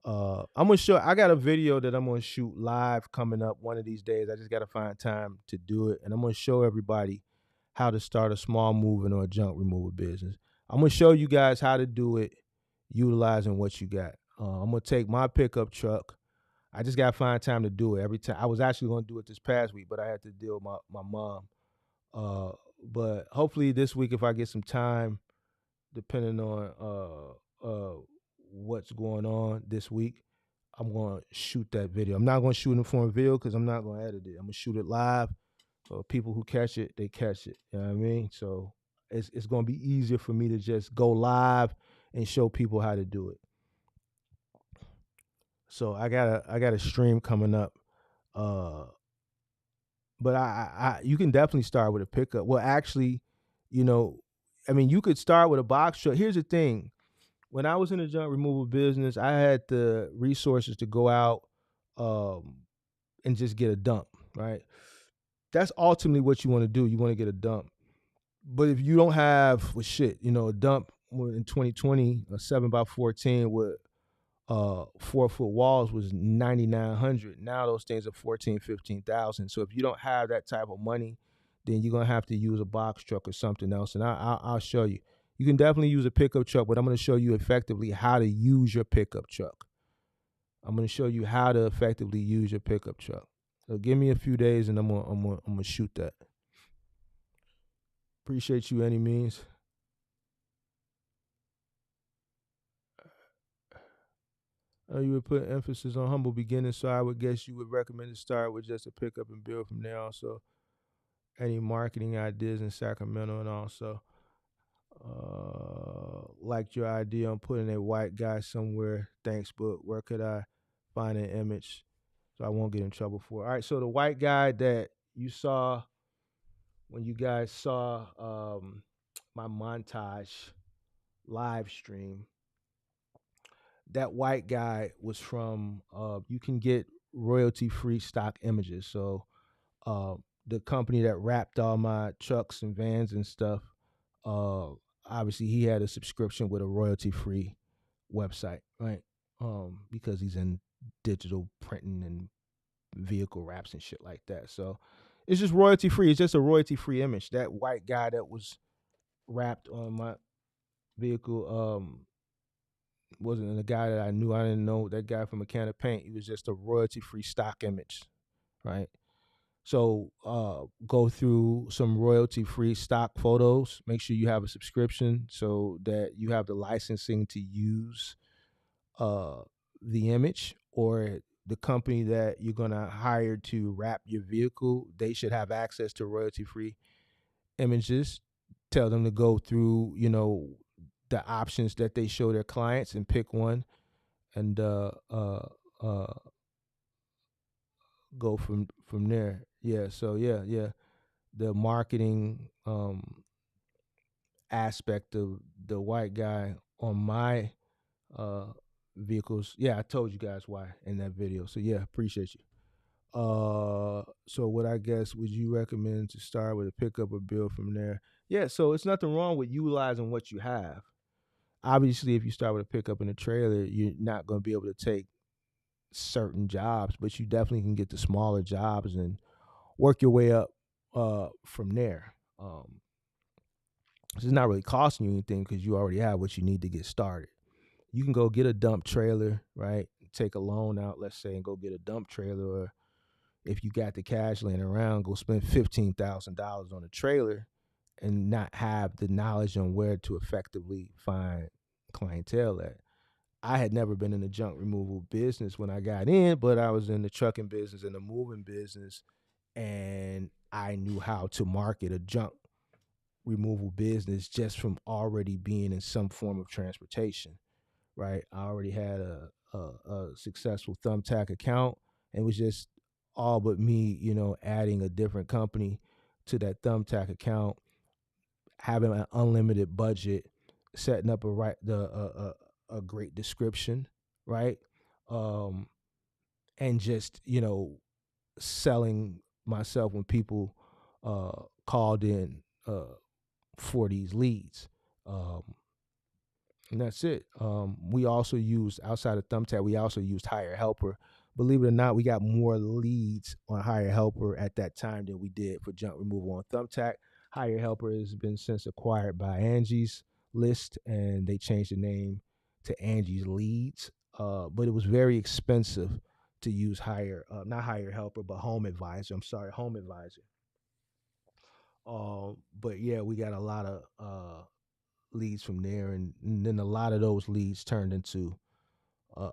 C: I'm gonna show. I got a video that I'm gonna shoot live coming up one of these days. I just gotta find time to do it, and I'm gonna show everybody how to start a small moving or a junk removal business. I'm gonna show you guys how to do it, utilizing what you got. I'm gonna take my pickup truck. I just gotta find time to do it. Every time I was actually gonna do it this past week, but I had to deal with my mom. But hopefully this week, if I get some time, depending on what's going on this week, I'm going to shoot that video. I'm not going to shoot it in form of video because I'm not going to edit it. I'm going to shoot it live. So people who catch it, they catch it. You know what I mean? So it's going to be easier for me to just go live and show people how to do it. So I got a stream coming up. But I you can definitely start with a pickup. Well, actually, you could start with a box truck. Here's the thing. When I was in the junk removal business, I had the resources to go out and just get a dump, right? That's ultimately what you want to do. You want to get a dump. But if you don't have, a dump in 2020, a 7x14 with 4-foot walls was $9,900. Now those things are $14,000, $15,000. So if you don't have that type of money, then you're going to have to use a box truck or something else. And I'll show you. You can definitely use a pickup truck, but I'm going to show you effectively how to use your pickup truck. I'm going to show you how to effectively use your pickup truck. So give me a few days, and I'm gonna shoot that. Appreciate you, any means. You would put emphasis on humble beginnings, so I would guess you would recommend to start with just a pickup and build from there. Also, any marketing ideas in Sacramento, and also. Liked your idea on putting a white guy somewhere. Thanks, but where could I find an image so I won't get in trouble for it? All right, so the white guy that you saw when you guys saw my montage live stream, that white guy was from, you can get royalty-free stock images. So the company that wrapped all my trucks and vans and stuff, obviously he had a subscription with a royalty-free website, right? Because he's in digital printing and vehicle wraps and shit like that. So it's just royalty-free. It's just a royalty-free image. That white guy that was wrapped on my vehicle wasn't a guy that I knew. I didn't know that guy from a can of paint. He was just a royalty-free stock image, right? So go through some royalty-free stock photos. Make sure you have a subscription so that you have the licensing to use the image, or the company that you're going to hire to wrap your vehicle, they should have access to royalty-free images. Tell them to go through, the options that they show their clients and pick one, and go from there. Yeah. So yeah. The marketing aspect of the white guy on my vehicles. Yeah, I told you guys why in that video. So yeah, appreciate you. So what I guess would you recommend to start with a pickup or build from there? Yeah, so it's nothing wrong with utilizing what you have. Obviously, if you start with a pickup and a trailer, you're not going to be able to take certain jobs, but you definitely can get the smaller jobs and work your way up from there. It's not really costing you anything because you already have what you need to get started. You can go get a dump trailer, right? take a loan out, let's say, and go get a dump trailer, or if you got the cash laying around, go spend $15,000 on a trailer and not have the knowledge on where to effectively find clientele at. I had never been in the junk removal business when I got in, but I was in the trucking business and the moving business, and I knew how to market a junk removal business just from already being in some form of transportation, right? I already had a successful Thumbtack account, and it was just all but me, adding a different company to that Thumbtack account, having an unlimited budget, setting up a great description, right? And just selling myself when people called in for these leads. And that's it. We also used, outside of Thumbtack, we also used Hire Helper. Believe it or not, we got more leads on Hire Helper at that time than we did for junk removal on Thumbtack. Hire Helper has been since acquired by Angie's List, and they changed the name to Angie's Leads. But it was very expensive to use not Hire Helper, but Home Advisor. I'm sorry, Home Advisor. But yeah, we got a lot of leads from there, and then a lot of those leads turned into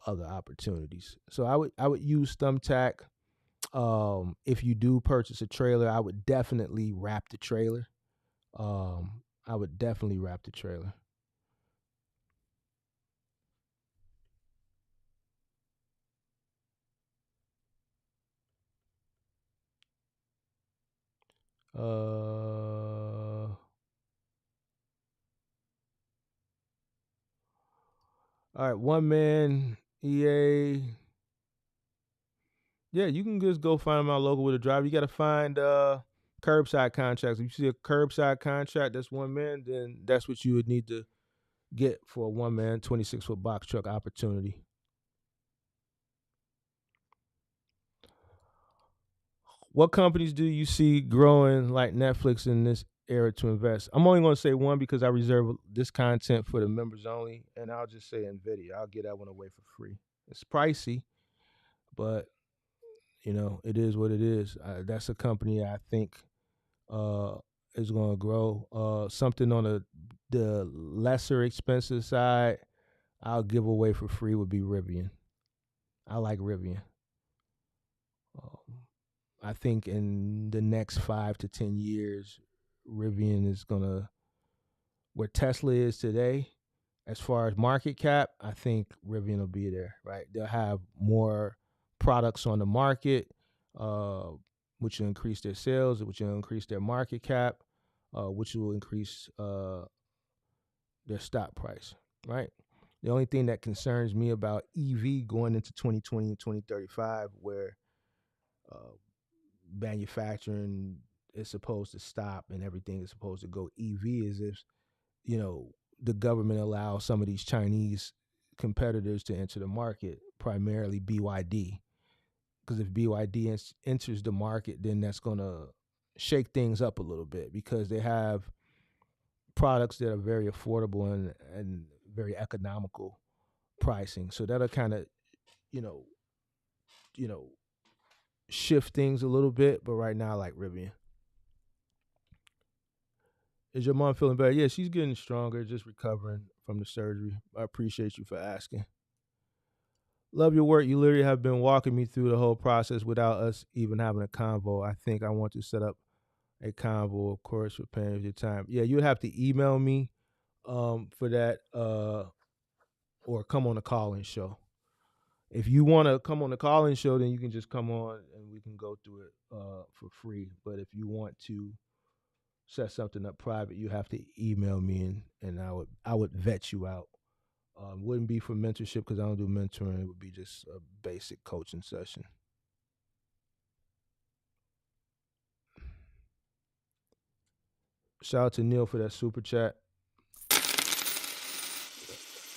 C: other opportunities. So I would use Thumbtack. If you do purchase a trailer, I would definitely wrap the trailer. I would definitely wrap the trailer. All right, one man EA. Yeah, you can just go find my local with a driver. You got to find curbside contracts. If you see a curbside contract that's one man, then that's what you would need to get for a one man 26-foot box truck opportunity. What companies do you see growing like Netflix in this era to invest? I'm only going to say one because I reserve this content for the members only, and I'll just say NVIDIA. I'll get that one away for free. It's pricey, but it is what it is. That's a company I think is going to grow. Something on the lesser expensive side, I'll give away for free would be Rivian. I like Rivian. I think in the next 5 to 10 years, Rivian is gonna, where Tesla is today, as far as market cap, I think Rivian will be there, right? They'll have more products on the market, which will increase their sales, which will increase their market cap, which will increase their stock price, right? The only thing that concerns me about EV going into 2020 and 2035, where manufacturing is supposed to stop and everything is supposed to go EV, is if the government allows some of these Chinese competitors to enter the market, primarily BYD. Because if BYD enters the market, then that's going to shake things up a little bit, because they have products that are very affordable and very economical pricing. So that'll kind of shift things a little bit. But right now, I like Rivian. Is your mom feeling better? Yeah, she's getting stronger, just recovering from the surgery. I appreciate you for asking. Love your work. You literally have been walking me through the whole process without us even having a convo. I think I want to set up a convo, of course, for paying with your time. Yeah, you would have to email me for that, or come on the call-in show. If you want to come on the call-in show, then you can just come on and we can go through it for free. But if you want to set something up private, you have to email me, and I would vet you out. Wouldn't be for mentorship because I don't do mentoring. It would be just a basic coaching session. Shout out to Neil for that super chat.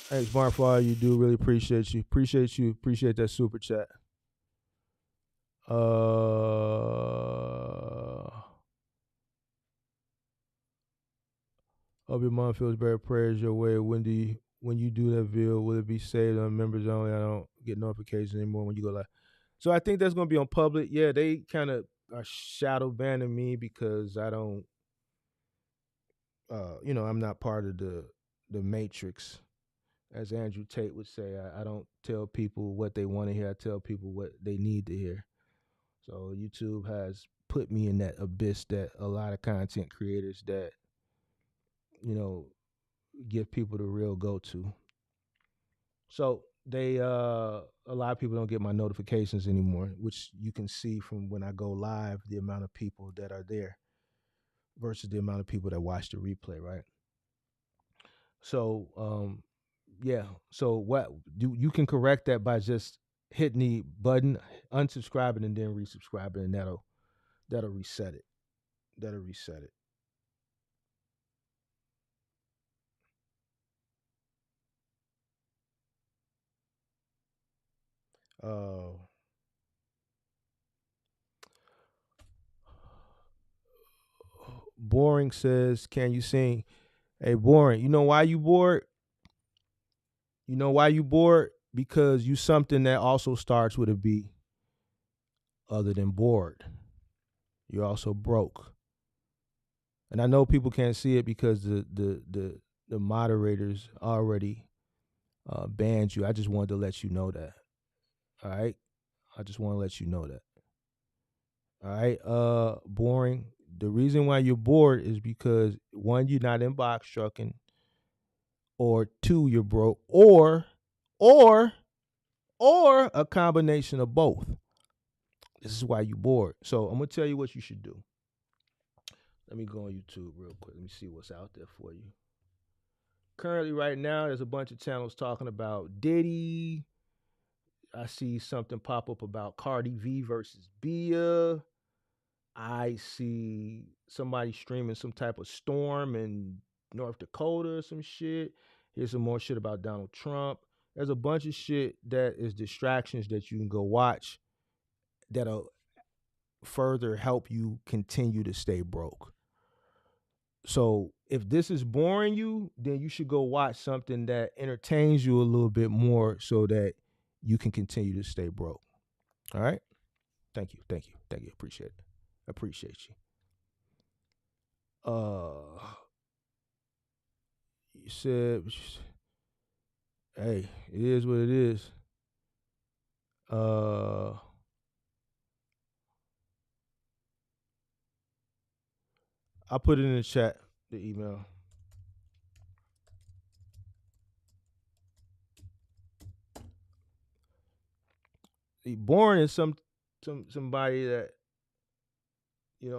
C: Thanks, Mark, for all you do. Really appreciate you. Appreciate that super chat. Hope your mom feels better. Prayers your way. When you do that video, will it be saved on members only? I don't get notifications anymore when you go live. So I think that's gonna be on public. Yeah, they kind of are shadow banning me because I don't, I'm not part of the matrix, as Andrew Tate would say. I don't tell people what they want to hear. I tell people what they need to hear. So YouTube has put me in that abyss that a lot of content creators that, give people the real go-to. So they a lot of people don't get my notifications anymore, which you can see from when I go live, the amount of people that are there versus the amount of people that watch the replay, right? So yeah. So what you can correct that by just hitting the button, unsubscribing, and then resubscribing, and that'll reset it. That'll reset it. Uh, Boring says, "Can you sing?" Hey, Boring, you know why you bored? You know why you bored? Because you something that also starts with a B, other than bored. You're also broke. And I know people can't see it because the moderators already banned you. I just wanted to let you know that. All right. I just want to let you know that. All right. Boring. The reason why you're bored is because one, you're not in box trucking, or two, you're broke, or a combination of both. This is why you're bored. So I'm gonna tell you what you should do. Let me go on YouTube real quick. Let me see what's out there for you. Currently, right now, there's a bunch of channels talking about Diddy. I see something pop up about Cardi B versus Bia. I see somebody streaming some type of storm in North Dakota or some shit. Here's some more shit about Donald Trump. There's a bunch of shit that is distractions that you can go watch that'll further help you continue to stay broke. So if this is boring you, then you should go watch something that entertains you a little bit more so that you can continue to stay broke. All right? Thank you. Appreciate it. Appreciate you. You said, hey, it is what it is. I'll put it in the chat, the email. Born is somebody that,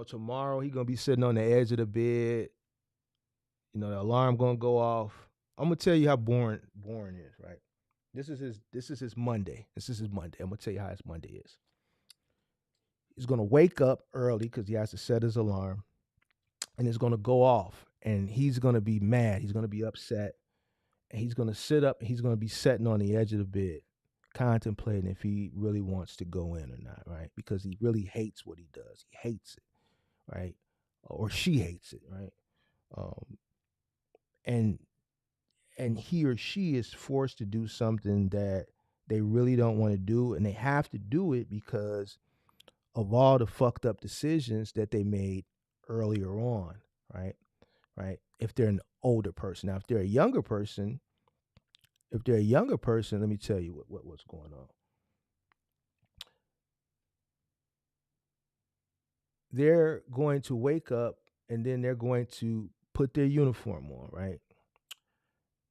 C: tomorrow he gonna be sitting on the edge of the bed. The alarm gonna go off. I'm gonna tell you how boring is, right? This is his Monday. This is his Monday. I'm gonna tell you how his Monday is. He's gonna wake up early because he has to set his alarm, and it's gonna go off, and he's gonna be mad. He's gonna be upset, and he's gonna sit up. And he's gonna be sitting on the edge of the bed, contemplating if he really wants to go in or not, right? Because he really hates what he does. He hates it, right? Or she hates it, right? And he or she is forced to do something that they really don't want to do, and they have to do it because of all the fucked up decisions that they made earlier on, right? If they're an older person. Now, if they're a younger person, let me tell you what's going on. They're going to wake up, and then they're going to put their uniform on, right?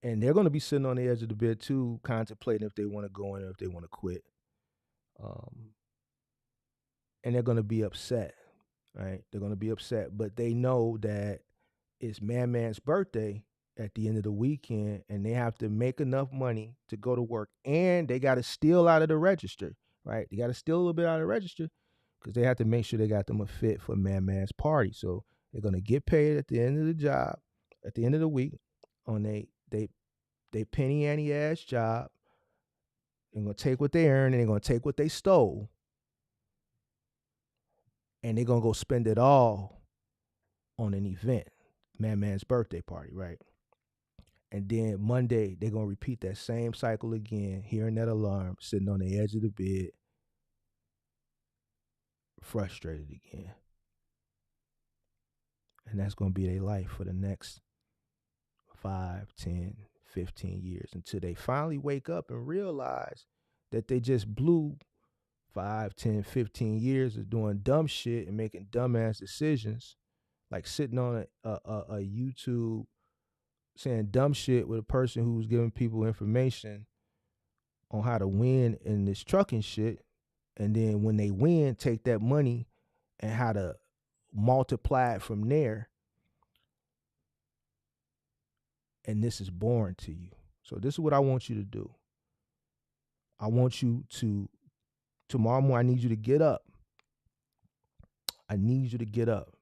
C: And they're going to be sitting on the edge of the bed too, contemplating if they want to go in or if they want to quit. And they're going to be upset, right? They're going to be upset, but they know that it's Man's birthday at the end of the weekend, and they have to make enough money to go to work, and they got to steal out of the register, right? They got to steal a little bit out of the register because they have to make sure they got them a fit for Man's party. So they're going to get paid at the end of the job, at the end of the week, on they penny ante ass job. They're going to take what they earn, and they're going to take what they stole, and they're going to go spend it all on an event, Man's birthday party, right? And then Monday, they're going to repeat that same cycle again, hearing that alarm, sitting on the edge of the bed, frustrated again. And that's going to be their life for the next 5, 10, 15 years until they finally wake up and realize that they just blew 5, 10, 15 years of doing dumb shit and making dumbass decisions, like sitting on a YouTube saying dumb shit with a person who's giving people information on how to win in this trucking shit. And then when they win, take that money and how to multiply it from there. And this is boring to you. So this is what I want you to do. I want you to, tomorrow morning, I need you to get up. I need you to get up.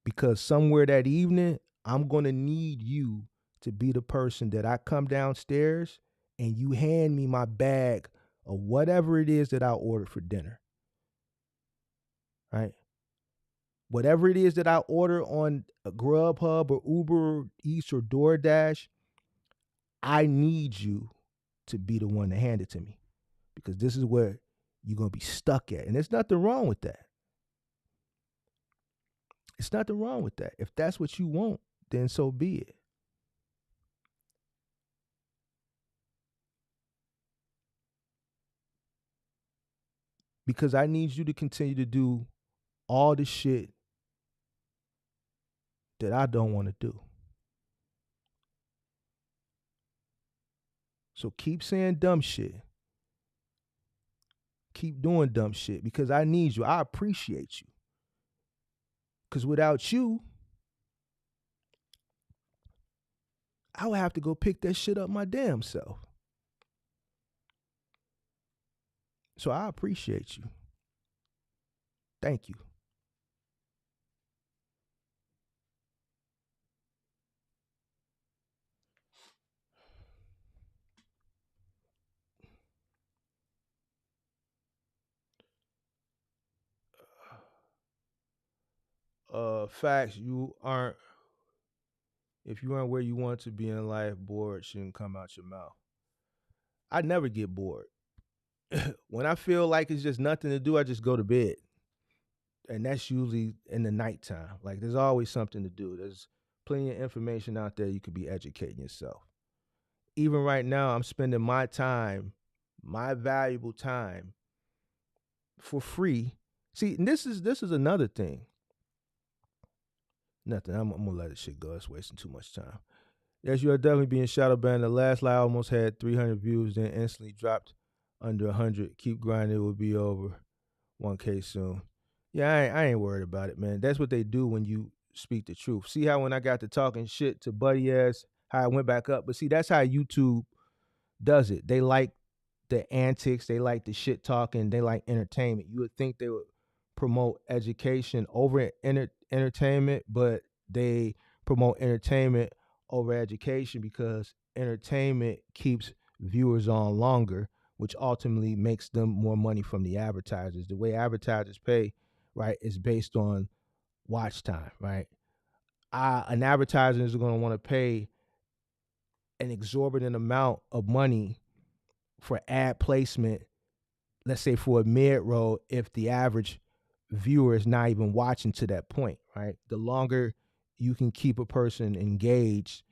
C: Because somewhere that evening, I'm going to need you to be the person that I come downstairs and you hand me my bag of whatever it is that I ordered for dinner. Right? Whatever it is that I order on a Grubhub or Uber Eats or DoorDash, I need you to be the one to hand it to me. Because this is where you're going to be stuck at. And there's nothing wrong with that. It's nothing wrong with that. If that's what you want, then so be it. Because I need you to continue to do all the shit that I don't want to do. So keep saying dumb shit. Keep doing dumb shit because I need you. I appreciate you. Because without you, I would have to go pick that shit up my damn self. So I appreciate you. Thank you. Facts, if you aren't where you want to be in life, bored shouldn't come out your mouth. I never get bored. When I feel like it's just nothing to do, I just go to bed. And that's usually in the nighttime. Like there's always something to do. There's plenty of information out there. You could be educating yourself. Even right now, I'm spending my time, my valuable time, for free. See, and this is another thing. Nothing. I'm gonna let this shit go. It's wasting too much time. Yes, you are definitely being shadow banned. The last live almost had 300 views, then instantly dropped under 100. Keep grinding. It will be over 1K soon. Yeah, I ain't worried about it, man. That's what they do when you speak the truth. See how when I got to talking shit to Buddy ass, how I went back up. But see, that's how YouTube does it. They like the antics. They like the shit talking. They like entertainment. You would think they would promote education over entertainment, but they promote entertainment over education because entertainment keeps viewers on longer, which ultimately makes them more money from the advertisers. The way advertisers pay, right, is based on watch time, right? An advertiser is going to want to pay an exorbitant amount of money for ad placement, let's say for a mid-roll, if the average viewer is not even watching to that point, right? The longer you can keep a person engaged,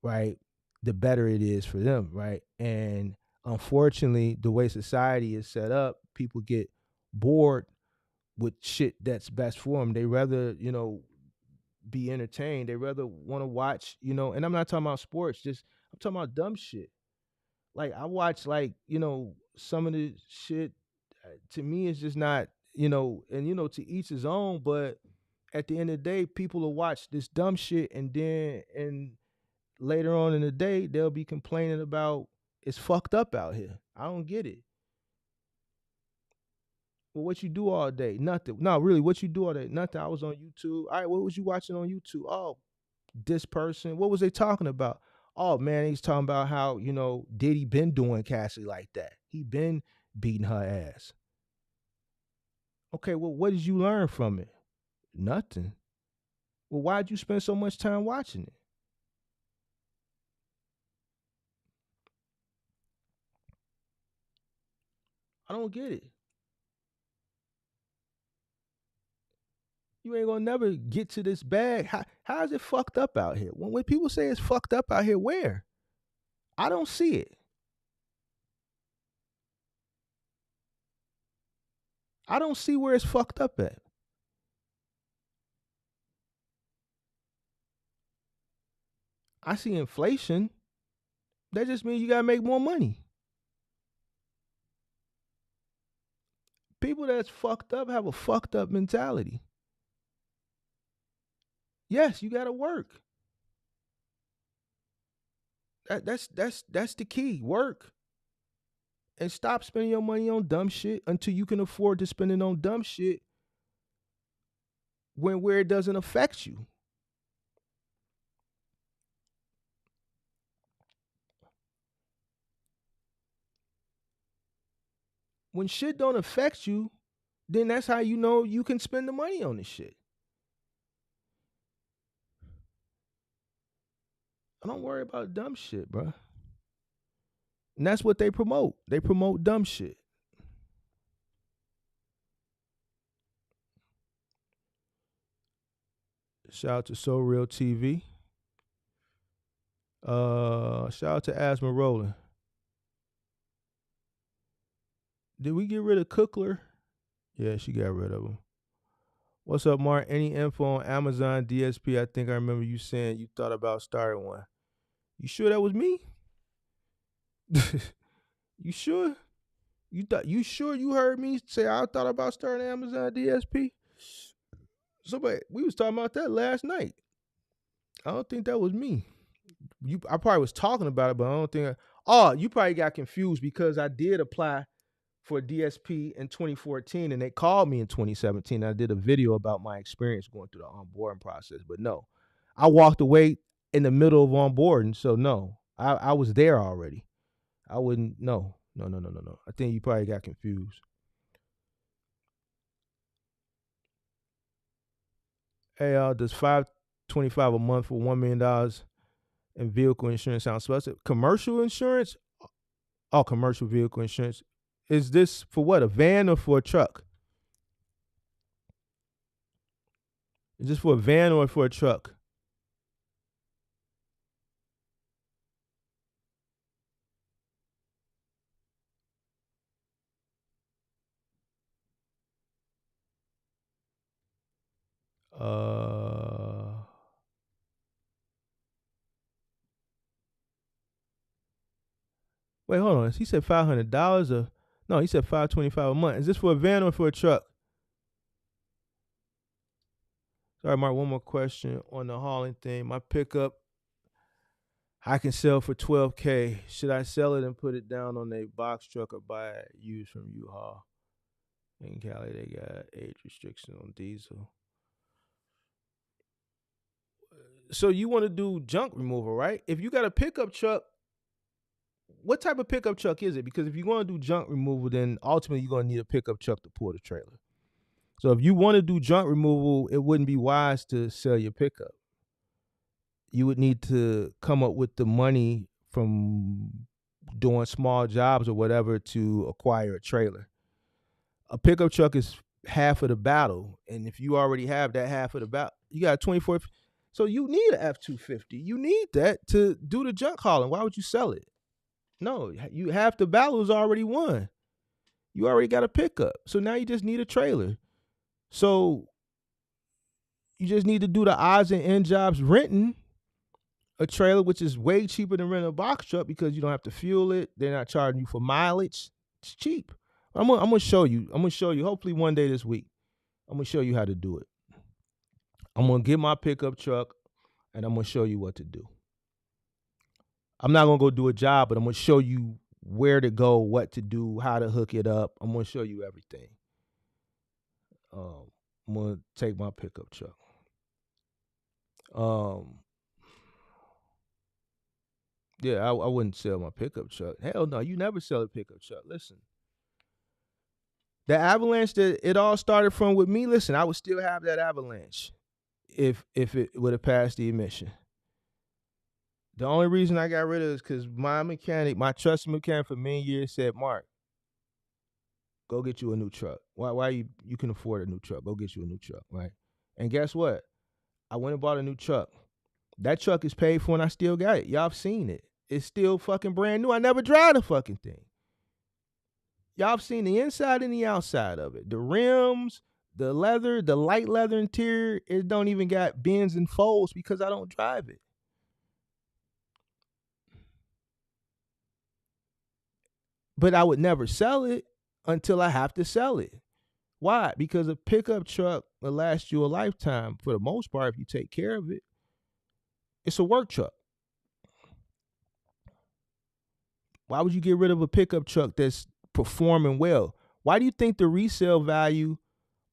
C: right, the better it is for them, right? And unfortunately, the way society is set up, people get bored with shit that's best for them. They rather, be entertained. They rather want to watch, and I'm not talking about sports, I'm talking about dumb shit. Like I watch some of the shit to me it's just not, and to each his own, but at the end of the day, people will watch this dumb shit and later on in the day, they'll be complaining about it's fucked up out here. I don't get it. Well, what you do all day? Nothing. No, really, what you do all day? Nothing. I was on YouTube. All right, what was you watching on YouTube? Oh, this person. What was they talking about? Oh, man, he's talking about how, Diddy been doing Cassie like that. He been beating her ass. Okay, well, what did you learn from it? Nothing. Well, why'd you spend so much time watching it? I don't get it. You ain't gonna never get to this bag. How is it fucked up out here? When people say it's fucked up out here, where? I don't see it. I don't see where it's fucked up at. I see inflation. That just means you gotta make more money. People that's fucked up have a fucked up mentality. Yes, you gotta work. That's the key. Work. And stop spending your money on dumb shit until you can afford to spend it on dumb shit where it doesn't affect you. When shit don't affect you, then that's how you know you can spend the money on this shit. I don't worry about dumb shit, bro. And that's what they promote. They promote dumb shit. Shout out to So Real TV. Shout out to Asma Rowland. Did we get rid of Cookler? Yeah, she got rid of him. What's up, Mark? Any info on Amazon DSP? I think I remember you saying you thought about starting one. You sure that was me? You sure? You sure you heard me say I thought about starting Amazon DSP? Somebody, we was talking about that last night. I don't think that was me. I probably was talking about it, but I don't think. You probably got confused because I did apply for DSP in 2014, and they called me in 2017. I did a video about my experience going through the onboarding process, but no, I walked away in the middle of onboarding, so no, I was there already. I wouldn't. No. I think you probably got confused. Hey, does $525 a month for $1 million in vehicle insurance sound specific? Commercial insurance? Oh, commercial vehicle insurance. Is this for what? A van or for a truck? Is this for a van or for a truck? Wait, hold on. He said $500 or no? He said $525 a month. Is this for a van or for a truck? Sorry, Mark. One more question on the hauling thing. My pickup, I can sell for $12K. Should I sell it and put it down on a box truck or buy it used from U-Haul? In Cali, they got age restriction on diesel. So you want to do junk removal, right? If you got a pickup truck, what type of pickup truck is it? Because if you're going to do junk removal, then ultimately you're going to need a pickup truck to pull the trailer. So if you want to do junk removal, it wouldn't be wise to sell your pickup. You would need to come up with the money from doing small jobs or whatever to acquire a trailer. A pickup truck is half of the battle. And if you already have that half of the battle, you got 24. So you need an F-250. You need that to do the junk hauling. Why would you sell it? No, you half the battle is already won. You already got a pickup. So now you just need a trailer. So you just need to do the odds and end jobs renting a trailer, which is way cheaper than renting a box truck because you don't have to fuel it. They're not charging you for mileage. It's cheap. I'm gonna show you. I'm gonna show you. Hopefully one day this week, I'm gonna show you how to do it. I'm gonna get my pickup truck, and I'm gonna show you what to do. I'm not gonna go do a job, but I'm gonna show you where to go, what to do, how to hook it up. I'm gonna show you everything. I'm gonna take my pickup truck. Yeah, I wouldn't sell my pickup truck. Hell no, you never sell a pickup truck. Listen, the Avalanche that it all started from with me. Listen, I would still have that Avalanche if it would have passed the emission. The only reason I got rid of it is because my trusted mechanic for many years said, Mark, Go get you a new truck. Why you can afford a new truck? Go get you a new truck, right? And guess what? I went and bought a new truck. That truck is paid for and I still got it. Y'all have seen it. It's still fucking brand new. I never drive the fucking thing. Y'all have seen the inside and the outside of it. The rims, the leather, the light leather interior, it don't even got bends and folds because I don't drive it. But I would never sell it until I have to sell it. Why? Because a pickup truck will last you a lifetime for the most part if you take care of it. It's a work truck. Why would you get rid of a pickup truck that's performing well? Why do you think the resale value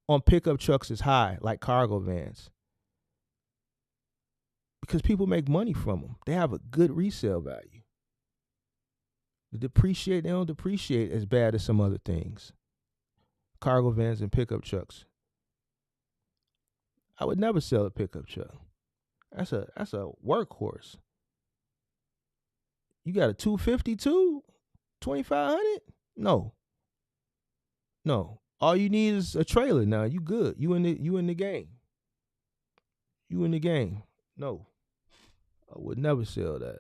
C: on pickup trucks is high, like cargo vans? Because people make money from them. They have a good resale value. They don't depreciate as bad as some other things. Cargo vans and pickup trucks. I would never sell a pickup truck. That's a workhorse. You got a 252, 2500? No. All you need is a trailer now. You good. You in the game. You in the game. No. I would never sell that.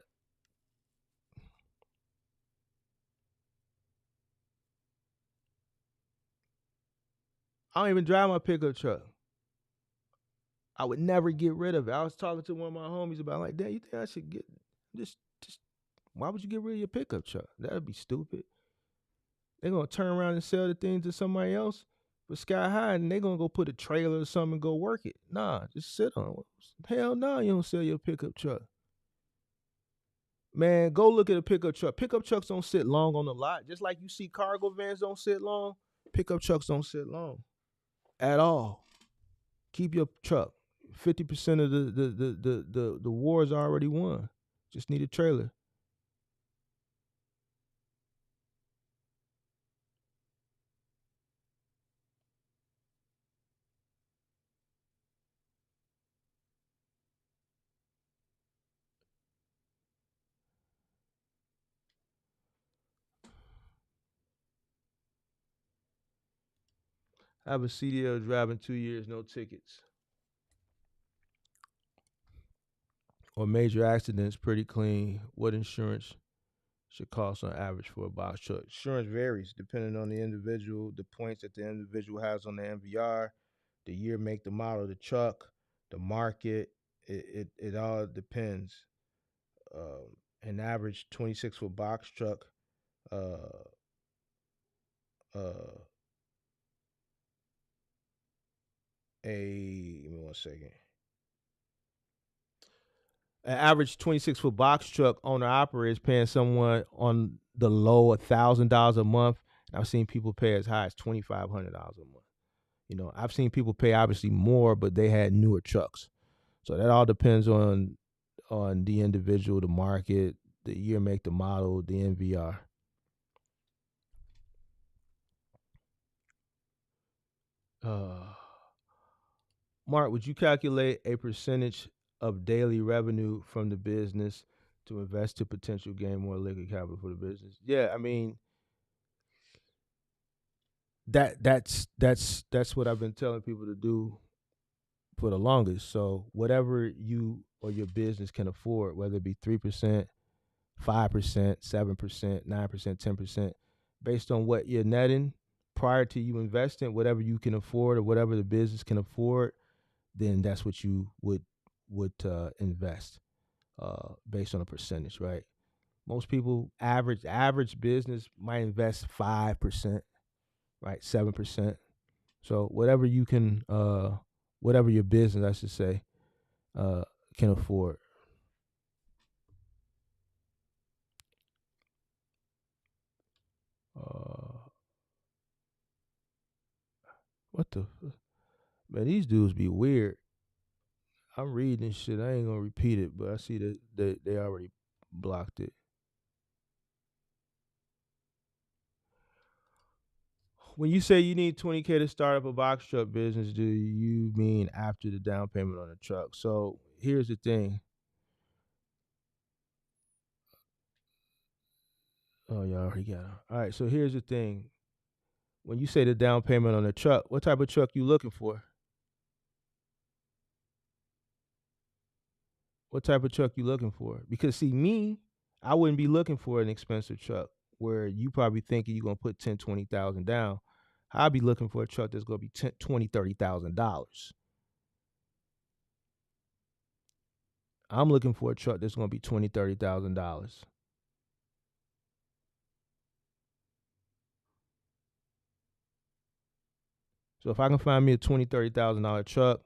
C: I don't even drive my pickup truck. I would never get rid of it. I was talking to one of my homies about like, damn, you think I should get just why would you get rid of your pickup truck? That'd be stupid. They're gonna turn around and sell the thing to somebody else for sky high, and they're gonna go put a trailer or something and go work it. Nah, just sit on it. Hell no, you don't sell your pickup truck. Man, go look at a pickup truck. Pickup trucks don't sit long on the lot. Just like you see cargo vans don't sit long, pickup trucks don't sit long at all. Keep your truck. 50% of the war is already won. Just need a trailer. I have a CDL driving 2 years, no tickets. Or major accidents, pretty clean. What insurance should cost on average for a box truck? Insurance varies depending on the individual, the points that the individual has on the MVR, the year, make, the model of the truck, the market. It all depends. An average 26-foot box truck, give me 1 second. An average 26-foot box truck owner operator is paying someone on the low $1,000 a month. I've seen people pay as high as $2,500 a month. You know, I've seen people pay obviously more, but they had newer trucks. So that all depends on the individual, the market, the year, make, the model, the MVR. Mark, would you calculate a percentage of daily revenue from the business to invest to potential gain more liquid capital for the business? Yeah, I mean, that's what I've been telling people to do for the longest. So whatever you or your business can afford, whether it be 3%, 5%, 7%, 9%, 10%, based on what you're netting prior to you investing, whatever you can afford or whatever the business can afford, then that's what you would invest based on a percentage, right? Most people, average business might invest 5%, right? 7%. So whatever you can, whatever your business, I should say, can afford. What the, man? These dudes be weird. I'm reading this shit. I ain't gonna repeat it, but I see that they already blocked it. When you say you need $20K to start up a box truck business, do you mean after the down payment on the truck? So here's the thing. Oh, y'all already got it. All right, so here's the thing. when you say the down payment on a truck, what type of truck you looking for? What type of truck you looking for? Because see, me, I wouldn't be looking for an expensive truck where you probably thinking you're gonna put 10, 20,000 down. I'll be looking for a truck that's gonna be 10, 20, $30,000. I'm looking for a truck that's gonna be $20, $30,000. So if I can find me a $20, $30,000 truck,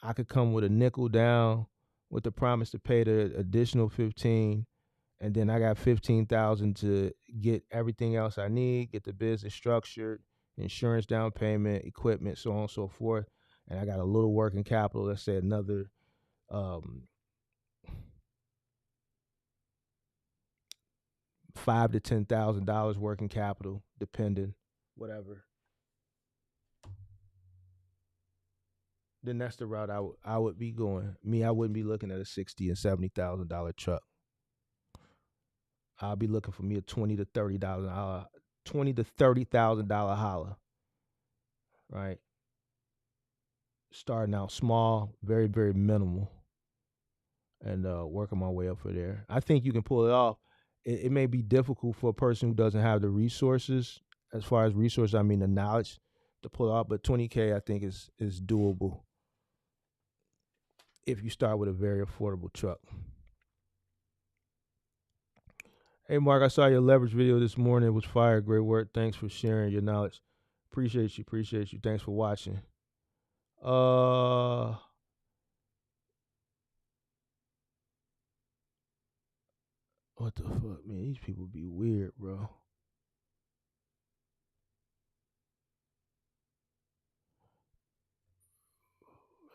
C: I could come with a nickel down with the promise to pay the additional 15, and then I got 15,000 to get everything else I need, get the business structured, insurance down payment, equipment, so on and so forth. And I got a little working capital, let's say another $5,000 to $10,000 working capital, depending, whatever. Then that's the route I would be going. Me, I wouldn't be looking at a $60,000 and $70,000 truck. I'll be looking for me a $20,000 to $30,000 holler. Right? Starting out small, very, very minimal, and working my way up for there. I think you can pull it off. It may be difficult for a person who doesn't have the resources. As far as resources, I mean the knowledge to pull it off. But $20K, I think is doable if you start with a very affordable truck. Hey, Mark, I saw your leverage video this morning. It was fire. Great work. Thanks for sharing your knowledge. Appreciate you. Thanks for watching. What the fuck, man? These people be weird, bro.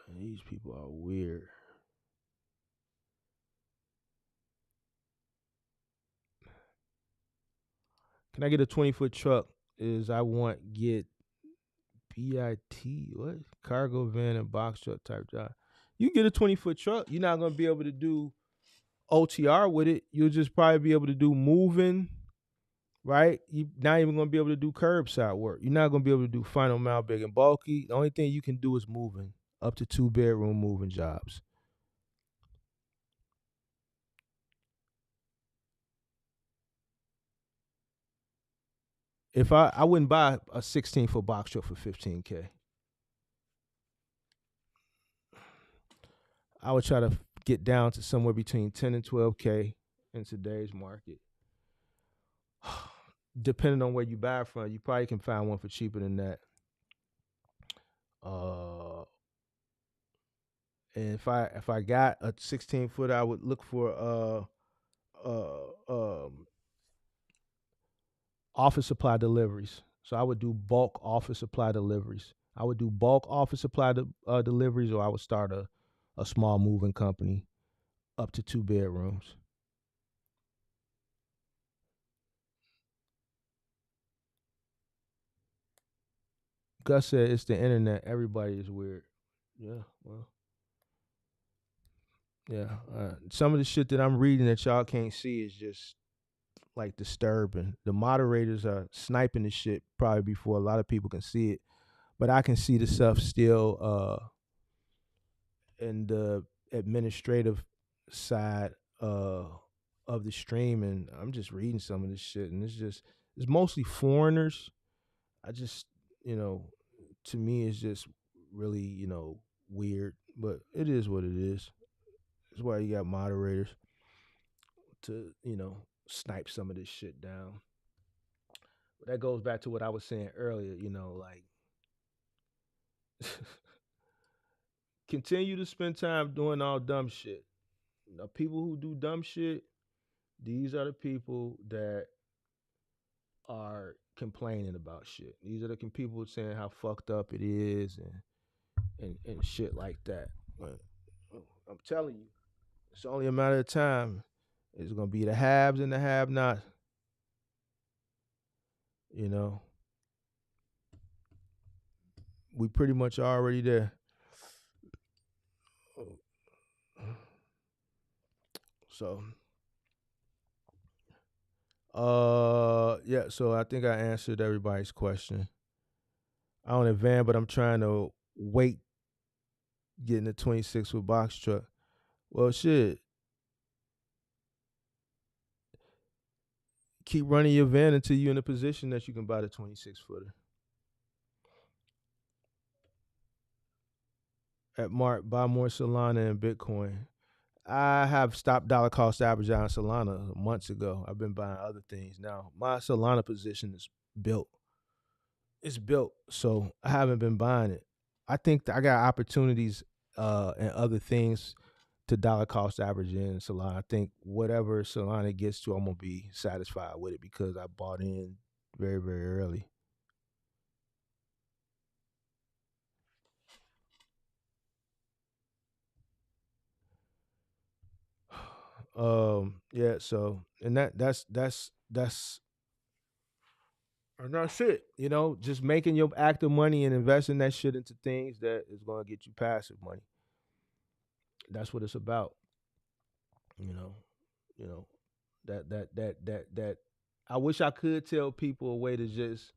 C: Man, these people are weird. Can I get a 20-foot truck? I want get BIT, what? Cargo van and box truck type job. You get a 20-foot truck, you're not going to be able to do OTR with it. You'll just probably be able to do moving, right? You're not even going to be able to do curbside work. You're not going to be able to do final mile big and bulky. The only thing you can do is moving, up to 2-bedroom moving jobs. If I wouldn't buy a 16-foot box truck for $15K. I would try to get down to somewhere between 10 and 12K in today's market. Depending on where you buy from, you probably can find one for cheaper than that. And if I got a 16-foot, I would look for office supply deliveries. So I would do bulk office supply deliveries. I would do bulk office supply deliveries, or I would start a small moving company up to 2 bedrooms. Gus said it's the internet. Everybody is weird. Yeah, well. Yeah. Some of the shit that I'm reading that y'all can't see is just like disturbing. The moderators are sniping the shit probably before a lot of people can see it. But I can see the stuff still in the administrative side of the stream, and I'm just reading some of this shit, and it's mostly foreigners. I just, to me it's just really, weird, but it is what it is. That's why you got moderators to, snipe some of this shit down. But that goes back to what I was saying earlier, like continue to spend time doing all dumb shit. People who do dumb shit, these are the people that are complaining about shit. These are the people saying how fucked up it is and shit like that. But I'm telling you, it's only a matter of time. It's gonna be the haves and the have-nots. We pretty much already there. So, yeah. So I think I answered everybody's question. I own a van, but I'm trying to wait getting a 26 with box truck. Well, shit. Keep running your van until you're in a position that you can buy the 26 footer. At Mart, buy more Solana and Bitcoin. I have stopped dollar cost average on Solana months ago. I've been buying other things now. My Solana position is built. It's built, so I haven't been buying it. I think I got opportunities and other things to dollar cost average in Solana. I think whatever Solana gets to, I'm gonna be satisfied with it because I bought in very, very early. Yeah, so and that's and that's it. You know, just making your active money and investing that shit into things that is gonna get you passive money. That's what it's about. You know, you know, that I wish I could tell people a way to just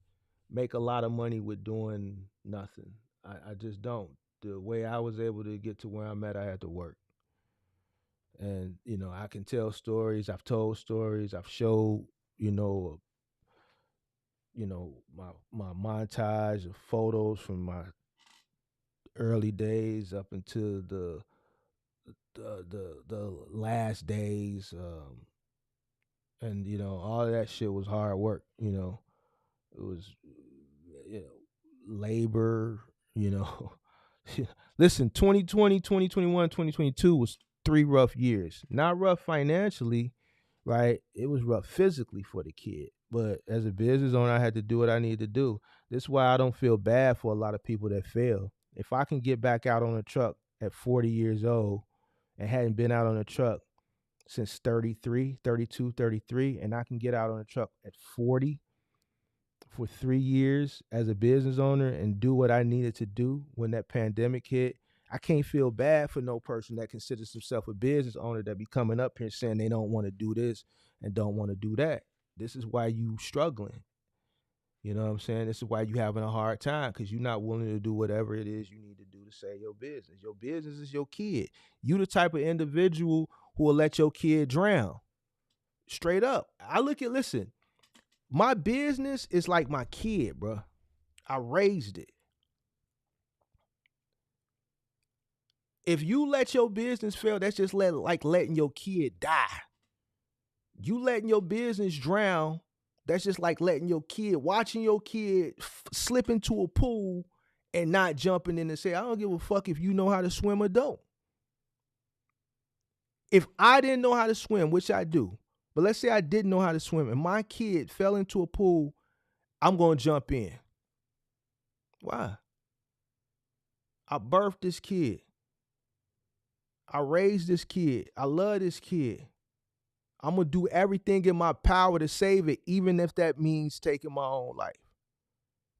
C: make a lot of money with doing nothing. I just don't. The way I was able to get to where I'm at, I had to work. And, I can tell stories. I've told stories. I've showed, you know, my montage of photos from my early days up until the last days. And all of that shit was hard work. It was labor. you know Listen, 2020, 2021, 2022 was 3 rough years. Not rough financially, right? It was rough physically for the kid, but as a business owner, I had to do what I needed to do. This is why I don't feel bad for a lot of people that fail. If I can get back out on a truck at 40 years old and hadn't been out on a truck since 33, 32, 33, and I can get out on a truck at 40 for 3 years as a business owner and do what I needed to do when that pandemic hit, I can't feel bad for no person that considers himself a business owner that be coming up here saying they don't want to do this and don't want to do that. This is why you struggling. You know what I'm saying? This is why you having a hard time, because you're not willing to do whatever it is you need to do to save your business. Your business is your kid. You the type of individual who will let your kid drown. Straight up. Listen, my business is like my kid, bro. I raised it. If you let your business fail, that's just like letting your kid die. You letting your business drown, that's just like watching your kid slip into a pool and not jumping in and say, I don't give a fuck if you know how to swim or don't. If I didn't know how to swim, which I do, but let's say I didn't know how to swim and my kid fell into a pool, I'm going to jump in. Why? I birthed this kid. I raised this kid. I love this kid. I'm going to do everything in my power to save it, even if that means taking my own life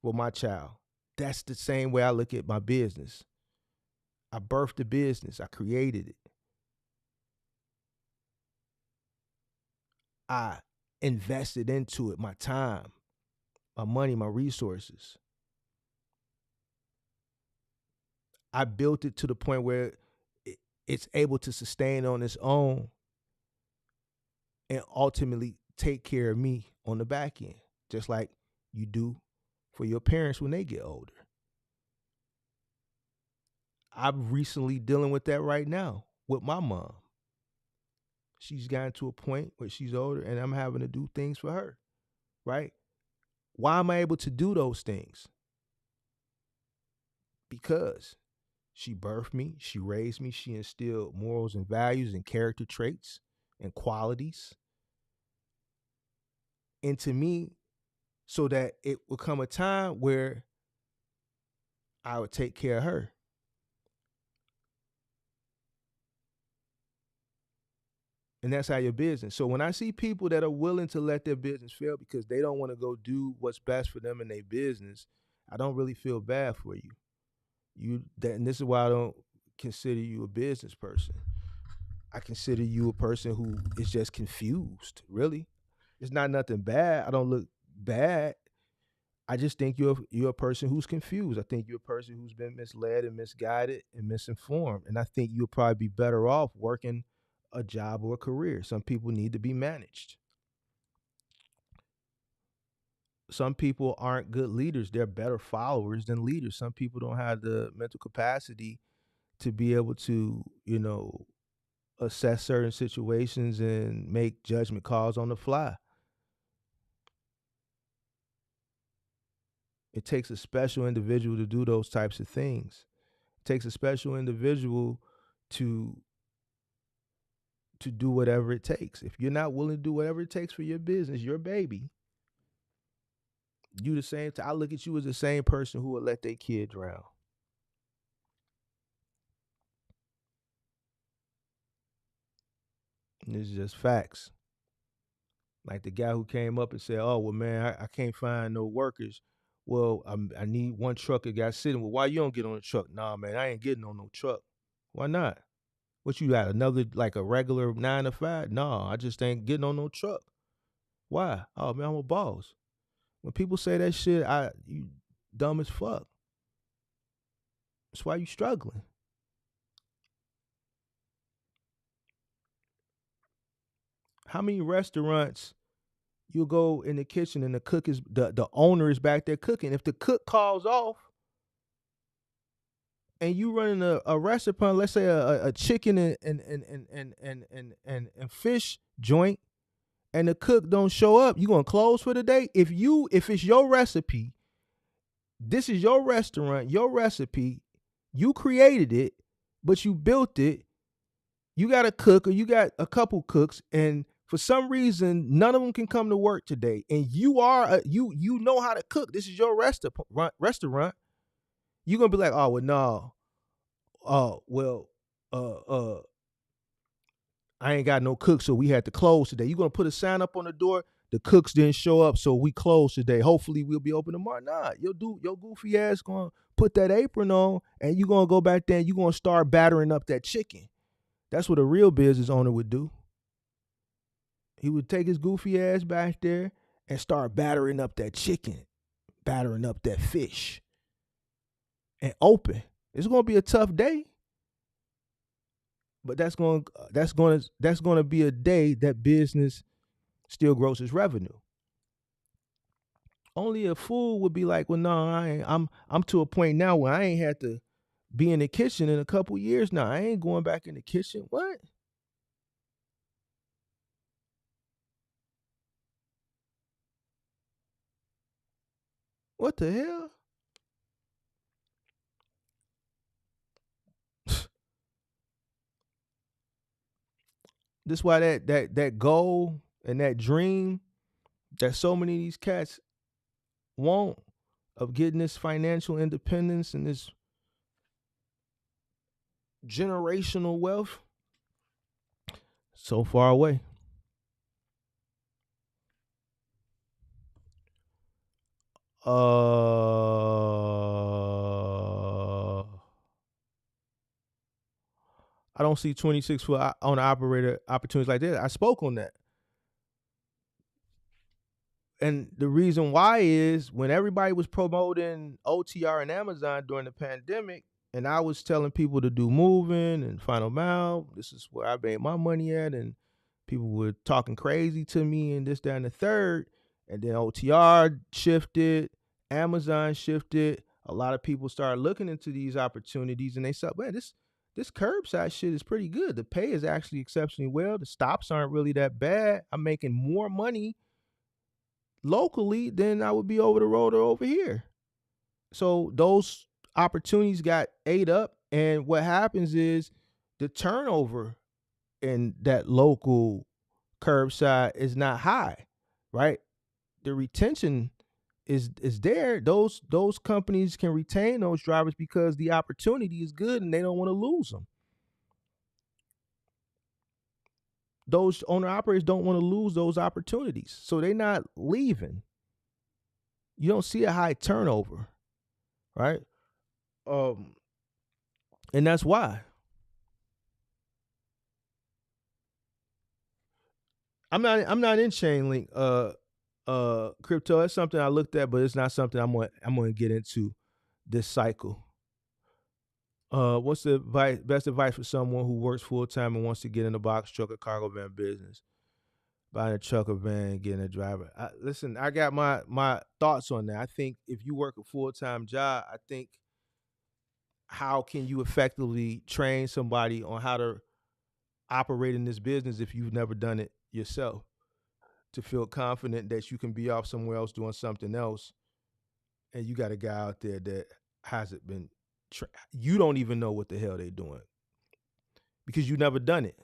C: for my child. That's the same way I look at my business. I birthed the business. I created it. I invested into it, my time, my money, my resources. I built it to the point where it's able to sustain on its own and ultimately take care of me on the back end, just like you do for your parents when they get older. I'm recently dealing with that right now with my mom. She's gotten to a point where she's older and I'm having to do things for her, right? Why am I able to do those things? Because she birthed me, she raised me, she instilled morals and values and character traits and qualities into me so that it would come a time where I would take care of her. And that's how your business. So when I see people that are willing to let their business fail because they don't want to go do what's best for them in their business, I don't really feel bad for you. And this is why I don't consider you a business person. I consider you a person who is just confused, really. It's not nothing bad. I don't look bad. I just think you're a person who's confused. I think you're a person who's been misled and misguided and misinformed. And I think you'll probably be better off working a job or a career. Some people need to be managed. Some people aren't good leaders. They're better followers than leaders. Some people don't have the mental capacity to be able to, assess certain situations and make judgment calls on the fly. It takes a special individual to do those types of things. It takes a special individual to do whatever it takes. If you're not willing to do whatever it takes for your business, your baby, you the same. I look at you as the same person who would let their kid drown. And it's just facts. Like the guy who came up and said, "Oh well, man, I can't find no workers. Well, I need one trucker guy sitting. Well, why you don't get on the truck? Nah, man, I ain't getting on no truck. Why not? What you got? Another like a regular 9 to 5? Nah, I just ain't getting on no truck. Why? Oh man, I'm a boss. When people say that shit, you dumb as fuck. That's why you struggling. How many restaurants you'll go in the kitchen and the cook is the owner is back there cooking? If the cook calls off and you running a restaurant, let's say a chicken and fish joint, and the cook don't show up, you gonna close for the day? If it's your recipe, this is your restaurant, your recipe, you created it, but you built it. You got a cook or you got a couple cooks, and for some reason none of them can come to work today, and you know how to cook. This is your restaurant. You're gonna be like, oh well, no, I ain't got no cook, so we had to close today. You're gonna put a sign up on the door, the cooks didn't show up, so we closed today. Hopefully we'll be open tomorrow. Nah, your goofy ass gonna put that apron on, and you gonna go back there and you gonna start battering up that chicken. That's what a real business owner would do. He would take his goofy ass back there and start battering up that chicken, battering up that fish, and open. It's gonna be a tough day, but that's gonna be a day that business still grosses revenue. Only a fool would be like, well, no, I ain't. I'm to a point now where I ain't had to be in the kitchen in a couple years now. I ain't going back in the kitchen. What? What the hell? This why that goal and that dream that so many of these cats want of getting this financial independence and this generational wealth so far away. I don't see 26-foot owner operator opportunities like that. I spoke on that. And the reason why is when everybody was promoting OTR and Amazon during the pandemic, and I was telling people to do moving and final mile, this is where I made my money at, and people were talking crazy to me and this, that, and the third. And then OTR shifted, Amazon shifted. A lot of people started looking into these opportunities, and they said, man, this curbside shit is pretty good. The pay is actually exceptionally well. The stops aren't really that bad. I'm making more money locally than I would be over the road or over here. So those opportunities got ate up, and what happens is the turnover in that local curbside is not high, right? The retention is there. Those companies can retain those drivers because the opportunity is good and they don't want to lose them. Those owner operators don't want to lose those opportunities, so they're not leaving. You don't see a high turnover, right? And that's why. I'm not in Chainlink. Crypto, that's something I looked at, but it's not something I'm gonna get into this cycle. What's the best advice for someone who works full time and wants to get in the box truck or cargo van business? Buying a truck or van, getting a driver. Listen, I got my thoughts on that. I think if you work a full time job, I think how can you effectively train somebody on how to operate in this business if you've never done it yourself? To feel confident that you can be off somewhere else doing something else, and you got a guy out there that hasn't been. You don't even know what the hell they're doing because you never done it.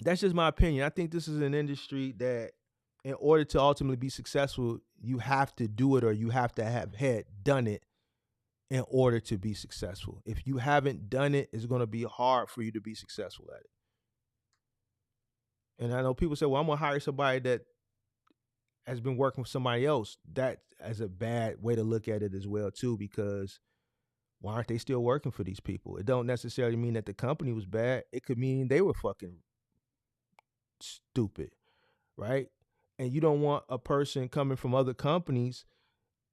C: That's just my opinion. I think this is an industry that, in order to ultimately be successful, you have to do it, or you have to have had done it in order to be successful. If you haven't done it, it's going to be hard for you to be successful at it. And I know people say, well, I'm going to hire somebody that has been working with somebody else. That is a bad way to look at it as well, too, because why aren't they still working for these people? It don't necessarily mean that the company was bad. It could mean they were fucking stupid, right? And you don't want a person coming from other companies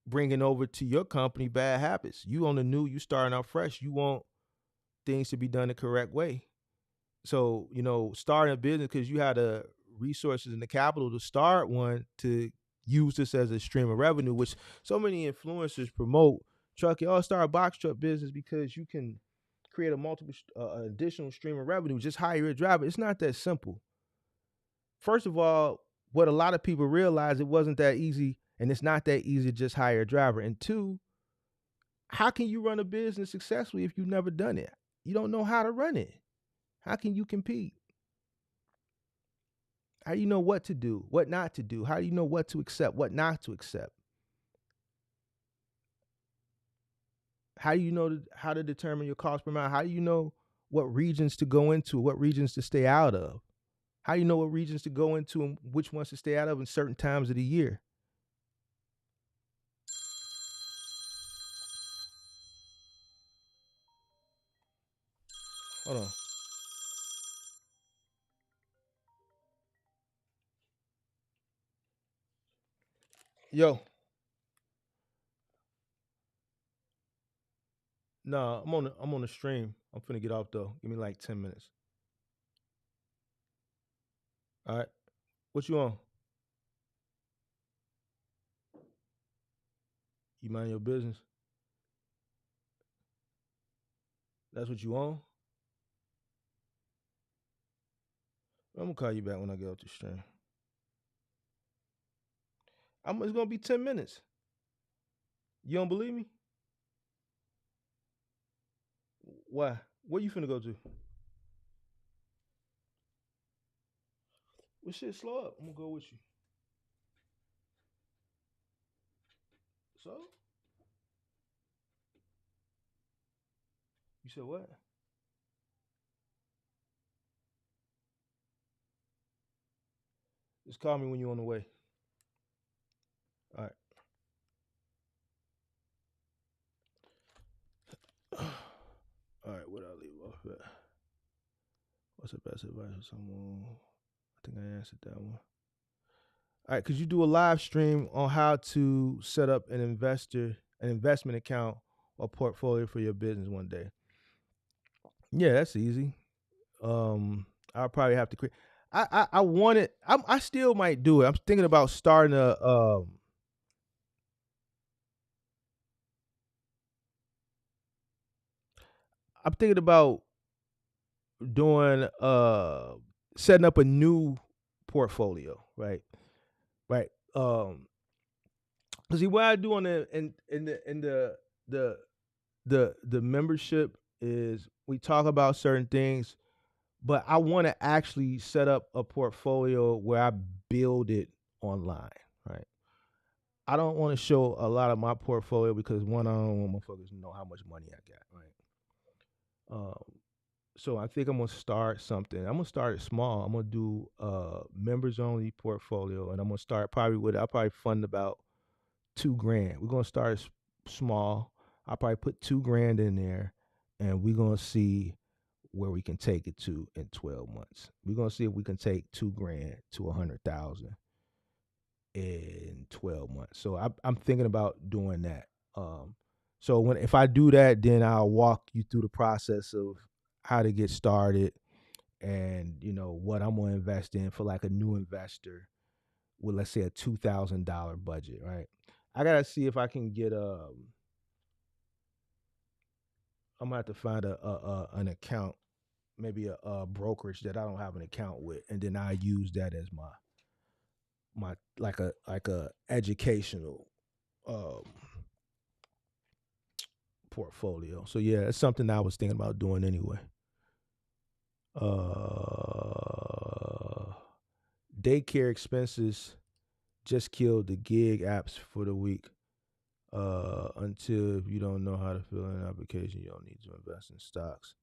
C: bringing over to your company bad habits. You on the new, you starting out fresh. You want things to be done the correct way. So, starting a business because you had the resources and the capital to start one, to use this as a stream of revenue, which so many influencers promote. Truck, y'all start a box truck business because you can create a multiple additional stream of revenue. Just hire a driver. It's not that simple. First of all, what a lot of people realize, it wasn't that easy, and it's not that easy to just hire a driver. And two, how can you run a business successfully if you've never done it? You don't know how to run it. How can you compete? How do you know what to do, what not to do? How do you know what to accept, what not to accept? How do you know how to determine your cost per mile? How do you know what regions to go into, what regions to stay out of? How do you know what regions to go into and which ones to stay out of in certain times of the year? Hold on. Yo. No, I'm on the stream. I'm finna get off though. Give me like 10 minutes. All right. What you on? You mind your business? That's what you on? I'm gonna call you back when I get off the stream. It's gonna be 10 minutes. You don't believe me? Why? Where you finna go to? Well, shit, slow up. I'm gonna go with you. So? You said what? Just call me when you're on the way. All right. All right, what I leave off at? What's the best advice for someone? I think I answered that one. All right, could you do a live stream on how to set up an investment account or portfolio for your business one day? Yeah, that's easy. I'll probably have to create. I want it. I still might do it. I'm thinking about starting a. I'm thinking about doing setting up a new portfolio, right? Right. See what I do on the membership is we talk about certain things, but I want to actually set up a portfolio where I build it online, right? I don't want to show a lot of my portfolio because one, I don't want motherfuckers to know how much money I got, right? So I think I'm gonna start something. I'm gonna start it small. I'm gonna do members only portfolio, and I'm gonna start probably with. I'll probably fund about $2,000. We're gonna start small. I'll probably put $2,000 in there, and we're gonna see where we can take it to in 12 months. We're gonna see if we can take $2,000 to 100,000 in 12 months. So I'm thinking about doing that. So if I do that, then I'll walk you through the process of how to get started, and what I'm gonna invest in for like a new investor with, let's say, a $2,000 budget. Right. I gotta see if I can get I'm gonna have to find an account, maybe a brokerage that I don't have an account with, and then I use that as my like a educational um portfolio. So yeah, it's something I was thinking about doing anyway. Daycare expenses just killed the gig apps for the week. Until if you don't know how to fill in an application, you don't need to invest in stocks.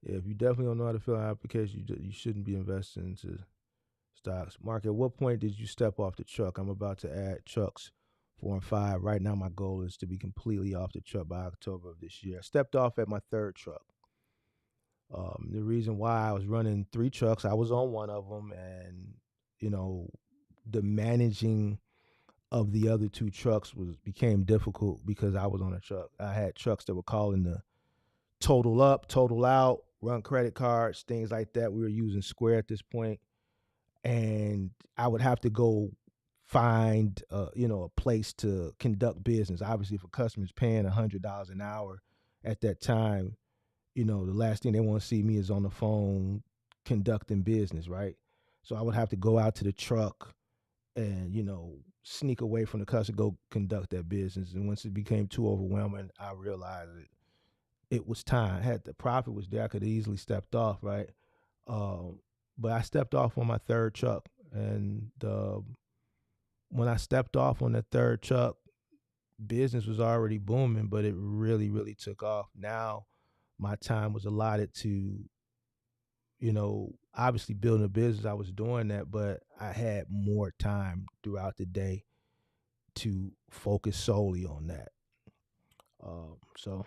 C: Yeah, if you definitely don't know how to fill out an application, you shouldn't be investing into stocks. Mark, at what point did you step off the truck? I'm about to add trucks 4 and 5. Right now, my goal is to be completely off the truck by October of this year. I stepped off at my 3rd truck. The reason why I was running 3 trucks, I was on one of them, and the managing of the other 2 trucks became difficult because I was on a truck. I had trucks that were calling the total up, total out, run credit cards, things like that. We were using Square at this point, and I would have to go find a place to conduct business. Obviously, if a customer's paying $100 an hour at that time, the last thing they want to see me is on the phone conducting business, right? So I would have to go out to the truck and sneak away from the customer, go conduct that business. And once it became too overwhelming, I realized it was time. The profit was there. I could have easily stepped off, right? But I stepped off on my 3rd truck, and when I stepped off on the 3rd truck, business was already booming, but it really, really took off. Now my time was allotted to, obviously building a business. I was doing that, but I had more time throughout the day to focus solely on that. So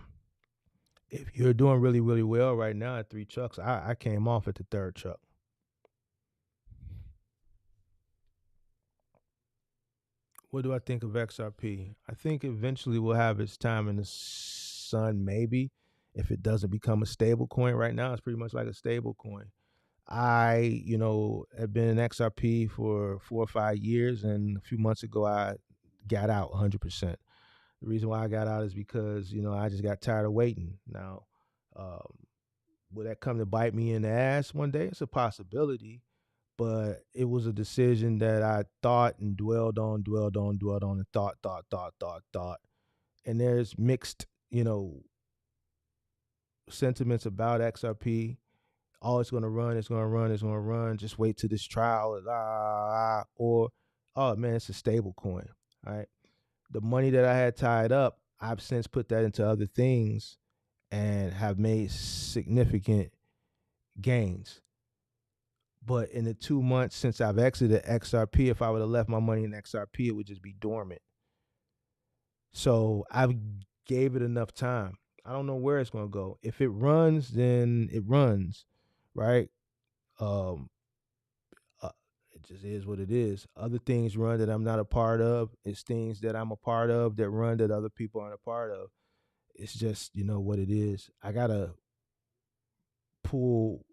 C: if you're doing really, really well right now at 3 trucks, I came off at the 3rd truck. What do I think of XRP? I think eventually we'll have its time in the sun, maybe, if it doesn't become a stable coin. Right now, it's pretty much like a stable coin. I, have been in XRP for 4 or 5 years, and a few months ago, I got out 100%. The reason why I got out is because, I just got tired of waiting. Now, will that come to bite me in the ass one day? It's a possibility, but it was a decision that I thought and dwelled on, and thought. And there's mixed, sentiments about XRP. Oh, it's gonna run. Just wait till this trial. Or, oh man, it's a stable coin. All right. The money that I had tied up, I've since put that into other things and have made significant gains. But in the 2 months since I've exited XRP, if I would have left my money in XRP, it would just be dormant. So I've gave it enough time. I don't know where it's gonna go. If it runs, then it runs, right? It just is what it is. Other things run that I'm not a part of. It's things that I'm a part of that run that other people aren't a part of. It's just, what it is. I gotta pull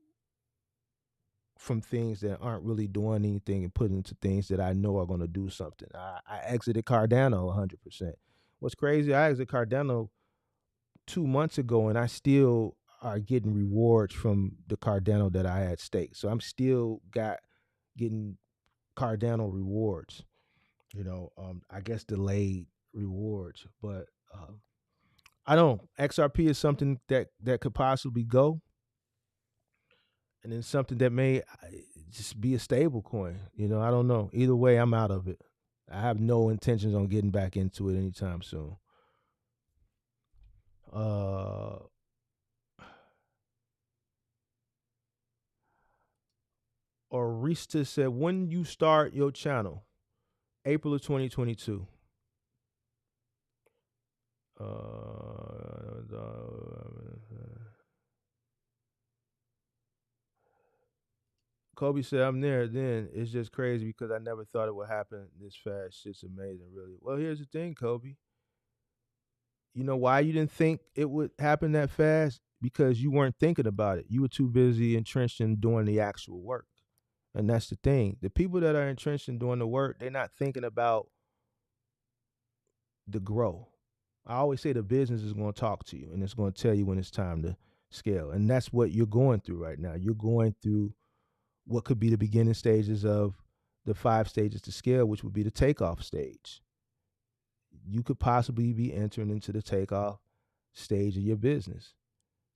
C: from things that aren't really doing anything and put into things that I know are gonna do something. I exited Cardano 100%. What's crazy, I exited Cardano 2 months ago, and I still are getting rewards from the Cardano that I had staked. So I'm still getting Cardano rewards, I guess delayed rewards. But I don't know. XRP is something that could possibly go, and then something that may just be a stable coin. I don't know. Either way, I'm out of it. I have no intentions on getting back into it anytime soon. Orista said, when you start your channel? April of 2022. Kobe said, "I'm there." Then it's just crazy because I never thought it would happen this fast. Shit's amazing, really. Well, here's the thing, Kobe. You know why you didn't think it would happen that fast? Because you weren't thinking about it. You were too busy entrenched in doing the actual work. And that's the thing. The people that are entrenched in doing the work, they're not thinking about the grow. I always say the business is going to talk to you and it's going to tell you when it's time to scale. And that's what you're going through right now. You're going through what could be the beginning stages of the 5 stages to scale, which would be the takeoff stage. You could possibly be entering into the takeoff stage of your business,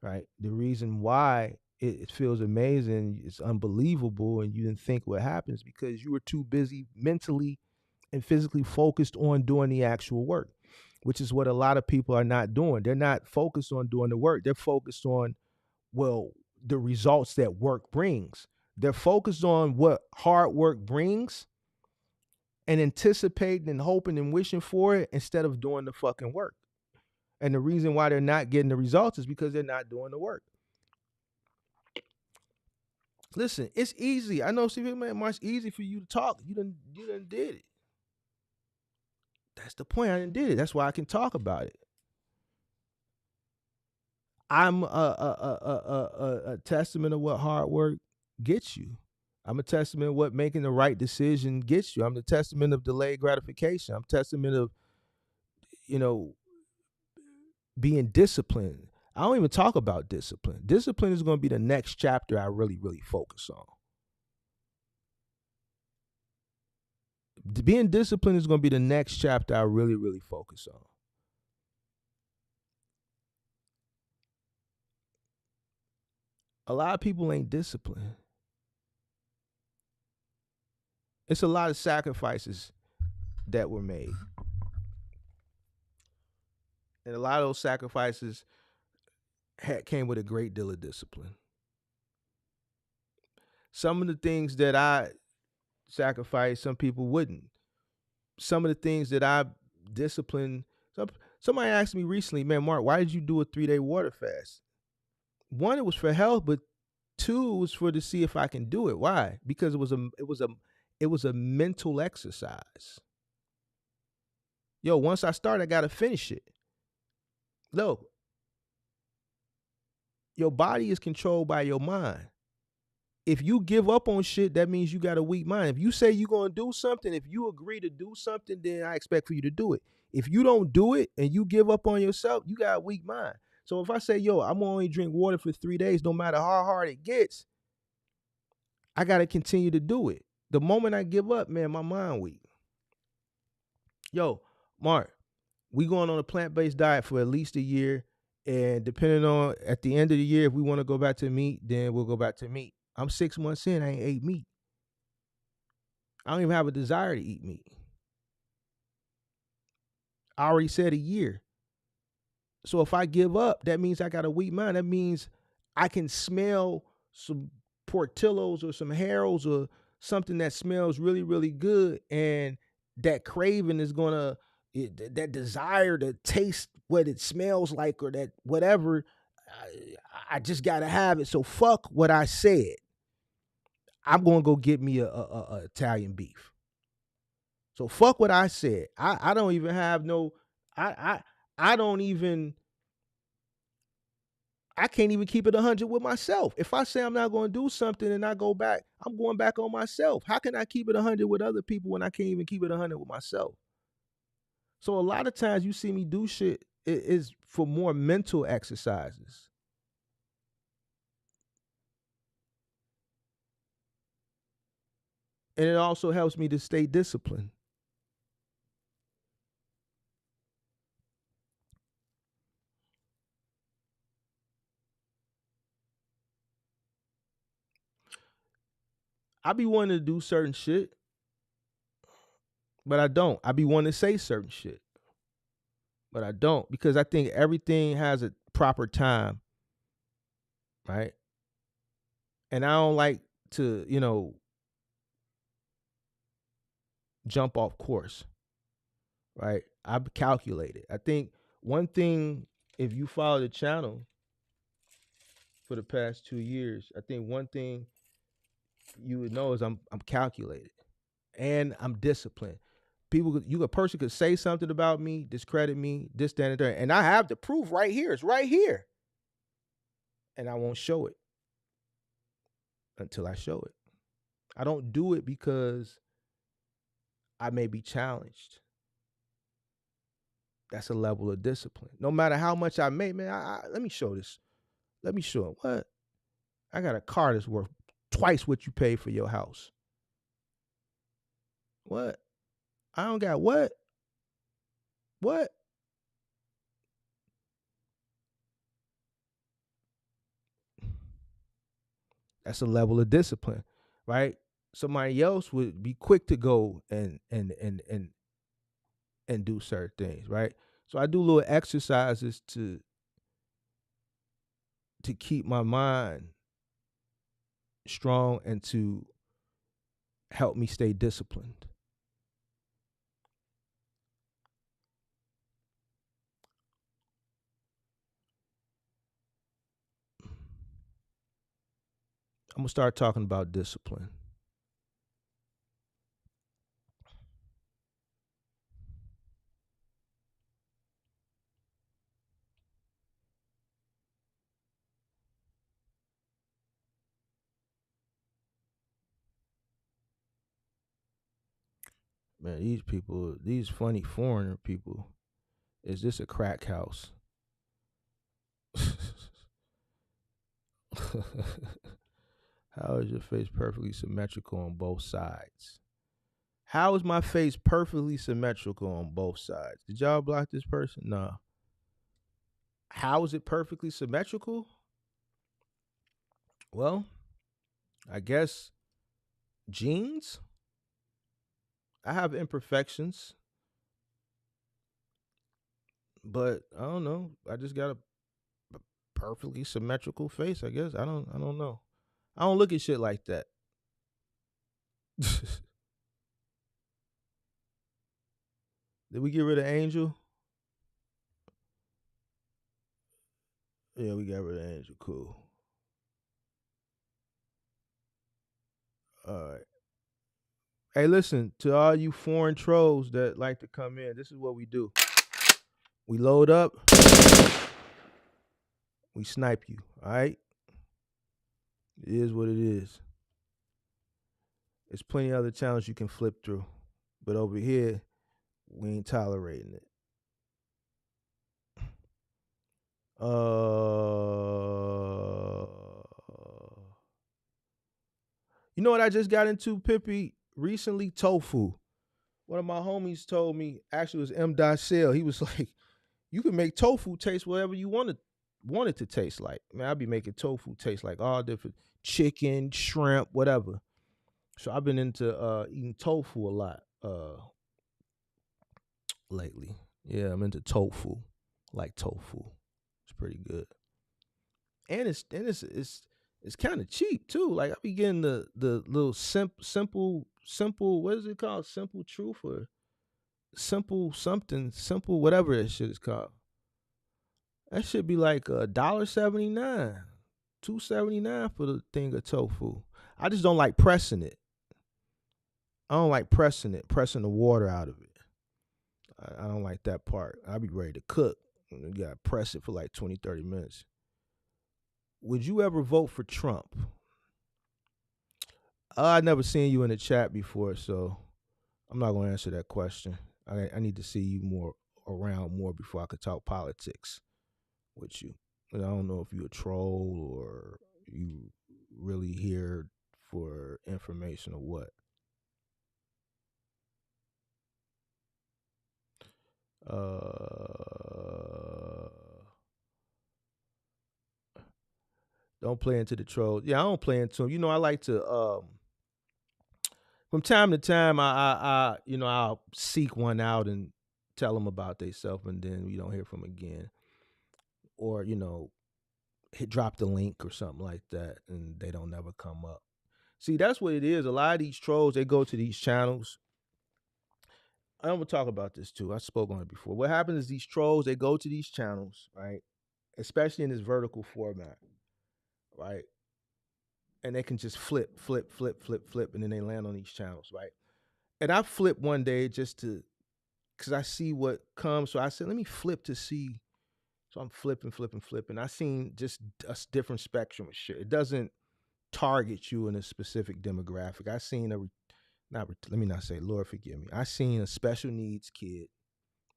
C: right? The reason why it feels amazing, it's unbelievable, and you didn't think what happens because you were too busy mentally and physically focused on doing the actual work, which is what a lot of people are not doing. They're not focused on doing the work. They're focused on, well, the results that work brings. They're focused on what hard work brings and anticipating and hoping and wishing for it instead of doing the fucking work. And the reason why they're not getting the results is because they're not doing the work. Listen, it's easy. I know, Steve, man, it's easy for you to talk. You done did it. That's the point. I done did it. That's why I can talk about it. I'm a testament of what hard work gets you. I'm a testament of what making the right decision gets you. I'm the testament of delayed gratification. I'm a testament of, being disciplined. I don't even talk about discipline. Discipline is going to be the next chapter I really, really focus on. Being disciplined is going to be the next chapter I really, really focus on. A lot of people ain't disciplined. It's a lot of sacrifices that were made. And a lot of those sacrifices came with a great deal of discipline. Some of the things that I sacrificed, some people wouldn't. Some of the things that I disciplined, somebody asked me recently, man, Mark, why did you do a 3-day water fast? One, it was for health, but two, it was for to see if I can do it. Why? Because it was a mental exercise. Yo, once I start, I gotta finish it. Look, your body is controlled by your mind. If you give up on shit, that means you got a weak mind. If you say you're gonna do something, if you agree to do something, then I expect for you to do it. If you don't do it and you give up on yourself, you got a weak mind. So if I say, yo, I'm gonna only drink water for 3 days, no matter how hard it gets, I gotta continue to do it. The moment I give up, man, my mind weak. Yo, Mark, we going on a plant-based diet for at least a year. And depending on at the end of the year, if we want to go back to meat, then we'll go back to meat. I'm 6 months in, I ain't ate meat. I don't even have a desire to eat meat. I already said a year. So if I give up, that means I got a weak mind. That means I can smell some Portillos or some Harold's or something that smells really, really good. And that craving is going to, that desire to taste what it smells like or that whatever, I just got to have it. So fuck what I said. I'm going to go get me a Italian beef. So fuck what I said. I don't even have no, I can't even keep it 100 with myself. If I say I'm not going to do something and I go back, I'm going back on myself. How can I keep it 100 with other people when I can't even keep it 100 with myself? So a lot of times you see me do shit is for more mental exercises. And it also helps me to stay disciplined. I be wanting to do certain shit, but I don't. I be wanting to say certain shit, but I don't, because I think everything has a proper time, right? And I don't like to, jump off course, right? I've calculated. I think one thing, if you follow the channel for the past 2 years, I think one thing you would know is I'm calculated and I'm disciplined. A person could say something about me, discredit me, this, that, and that, and I have the proof right here. It's right here, and I won't show it until I show it. I don't do it because I may be challenged. That's a level of discipline. No matter how much I make, man, let me show this. Let me show it. What? I got a car that's worth twice what you paid for your house. What? I don't got what? What? That's a level of discipline, right? Somebody else would be quick to go and do certain things, right? So I do little exercises to keep my mind strong and to help me stay disciplined. I'm gonna start talking about discipline. Man, these people, these funny foreigner people, is this a crack house? How is your face perfectly symmetrical on both sides? How is my face perfectly symmetrical on both sides? Did y'all block this person? Nah. How is it perfectly symmetrical? Well, I guess genes. I have imperfections, but I don't know. I just got a perfectly symmetrical face, I guess. I don't know. I don't look at shit like that. Did we get rid of Angel? Yeah, we got rid of Angel. Cool. All right. Hey, listen, to all you foreign trolls that like to come in, this is what we do. We load up, we snipe you, all right? It is what it is. There's plenty of other channels you can flip through. But over here, we ain't tolerating it. You know what I just got into, Pippi? Recently, tofu. One of my homies told me, actually it was M. Sale. He was like, you can make tofu taste whatever you want it to taste like. Man, I'll be making tofu taste like all different chicken, shrimp, whatever. So I've been into eating tofu a lot lately. Yeah, I'm into tofu. Like tofu. It's pretty good. And it's kind of cheap too. Like I be getting the little simple what is it called? Simple Truth or simple something, simple whatever that shit is called. That should be like $1.79, $2.79 for the thing of tofu. I just don't like pressing it. I don't like pressing the water out of it. I don't like that part. I be ready to cook. You gotta press it for like 20, 30 minutes. Would you ever vote for Trump? I've never seen you in the chat before, so I'm not gonna answer that question. I need to see you around more before I could talk politics with you. I don't know if you're a troll or you really here for information or what. Don't play into the trolls. Yeah, I don't play into them. You know, I like to from time to time I'll seek one out and tell them about themselves, and then we don't hear from them again. Or, drop the link or something like that and they don't never come up. See, that's what it is. A lot of these trolls, they go to these channels. I'm gonna talk about this too. I spoke on it before. What happens is these trolls, they go to these channels, right? Especially in this vertical format, right? and they can just flip, and then they land on these channels, right? And I flipped one day just to, because I see what comes. So I said, let me flip to see. So I'm flipping. I seen just a different spectrum of shit. It doesn't target you in a specific demographic. I seen let me not say, Lord forgive me. I seen a special needs kid,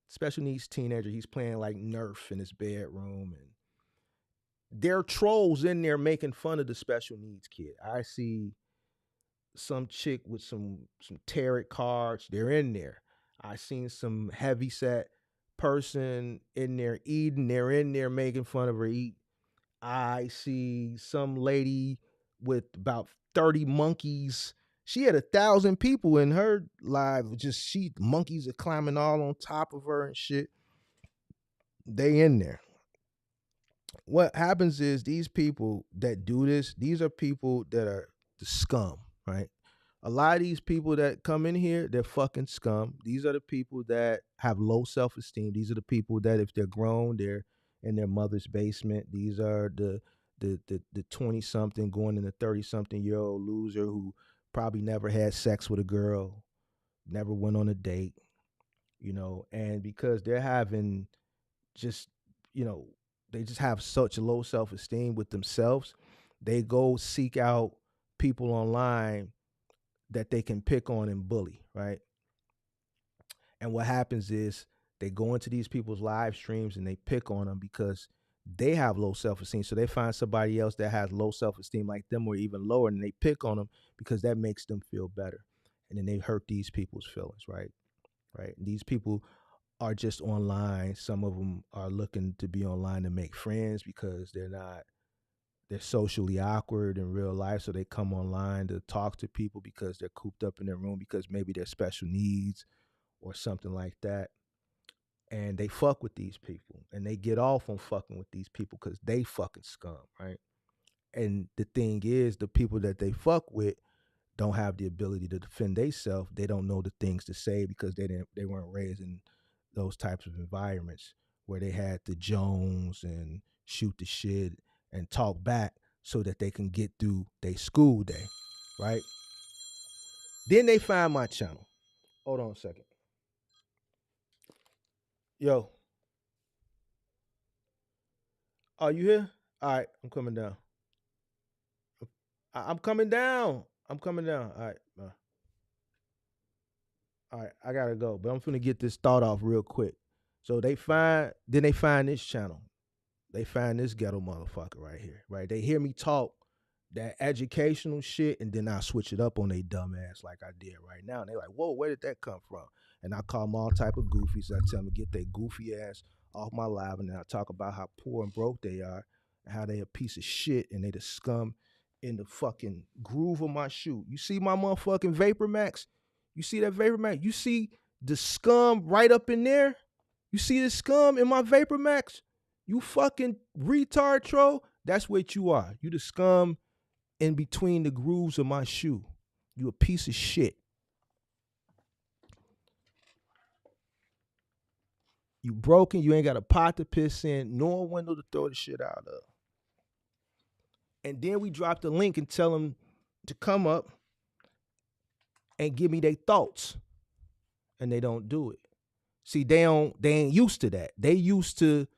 C: special needs teenager. He's playing like Nerf in his bedroom, and there are trolls in there making fun of the special needs kid. I see some chick with some tarot cards. They're in there. I seen some heavy set person in there eating. They're in there making fun of her eat. I see some lady with about 30 monkeys. She had 1,000 people in her live. Just monkeys are climbing all on top of her and shit. They in there. What happens is these people that do this, these are people that are the scum, right? A lot of these people that come in here, they're fucking scum. These are the people that have low self-esteem. These are the people that if they're grown, they're in their mother's basement. These are the 20-something going into 30-something-year-old loser who probably never had sex with a girl, never went on a date, and because they're having just, they just have such low self-esteem with themselves, they go seek out people online that they can pick on and bully, right? And what happens is they go into these people's live streams and they pick on them because they have low self-esteem. So they find somebody else that has low self-esteem like them or even lower, and they pick on them because that makes them feel better. And then they hurt these people's feelings, right? Right. And these people are just online. Some of them are looking to be online to make friends because they're socially awkward in real life. So they come online to talk to people because they're cooped up in their room because maybe they're special needs or something like that. And they fuck with these people and they get off on fucking with these people because they fucking scum, right? And the thing is, the people that they fuck with don't have the ability to defend themselves. They don't know the things to say because they weren't raised in those types of environments where they had to Jones and shoot the shit and talk back so that they can get through their school day, right? Then they find my channel. Hold on a second. Yo. Are you here? All right, I'm coming down. I'm coming down. All right. All right, I gotta go, but I'm finna get this thought off real quick. So they find this channel. They find this ghetto motherfucker right here, right? They hear me talk that educational shit, and then I switch it up on they dumb ass like I did right now. And they like, whoa, where did that come from? And I call them all type of goofies. I tell them to get their goofy ass off my live, and then I talk about how poor and broke they are, and how they a piece of shit, and they the scum in the fucking groove of my shoe. You see my motherfucking Vapor Max? You see that Vapor Max? You see the scum right up in there? You see the scum in my Vapor Max? You fucking retard troll? That's what you are. You the scum in between the grooves of my shoe. You a piece of shit. You broken. You ain't got a pot to piss in, nor a window to throw the shit out of. And then we drop the link and tell them to come up and give me their thoughts. And they don't do it. See, they ain't used to that. They used to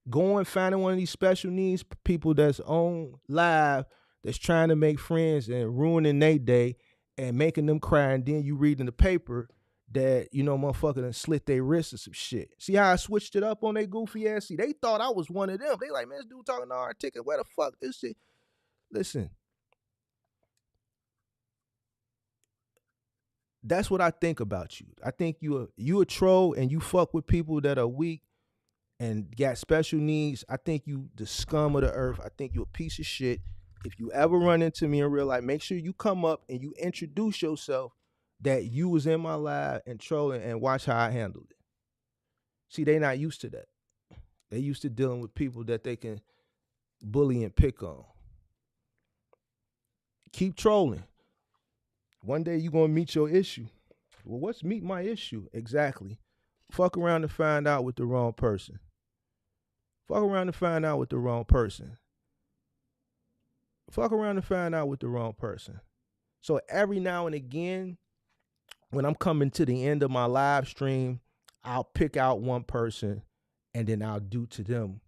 C: going finding one of these special needs people that's on live, that's trying to make friends and ruining their day and making them cry. And then you read in the paper that, motherfucker done slit their wrists or some shit. See how I switched it up on their goofy ass? See, they thought I was one of them. They like, man, this dude talking to our ticket. Where the fuck this shit? Listen. That's what I think about you. I think you a troll and you fuck with people that are weak and got special needs. I think you the scum of the earth. I think you a piece of shit. If you ever run into me in real life, make sure you come up and you introduce yourself that you was in my live and trolling, and watch how I handled it. See, they not used to that. They used to dealing with people that they can bully and pick on. Keep trolling. One day you're going to meet your issue. Well, what's meet my issue? Exactly. Fuck around and find out with the wrong person. Fuck around and find out with the wrong person. fuck around and find out with the wrong person. So every now and again, when I'm coming to the end of my live stream, I'll pick out one person and then I'll do to them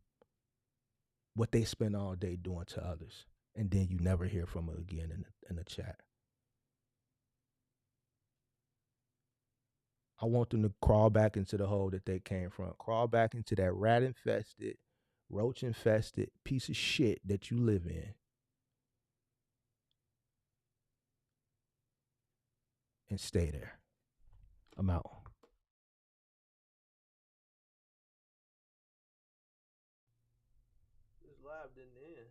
C: what they spend all day doing to others. And then you never hear from them again in the chat. I want them to crawl back into the hole that they came from. Crawl back into that rat-infested, roach-infested piece of shit that you live in. And stay there. I'm out. This live didn't end.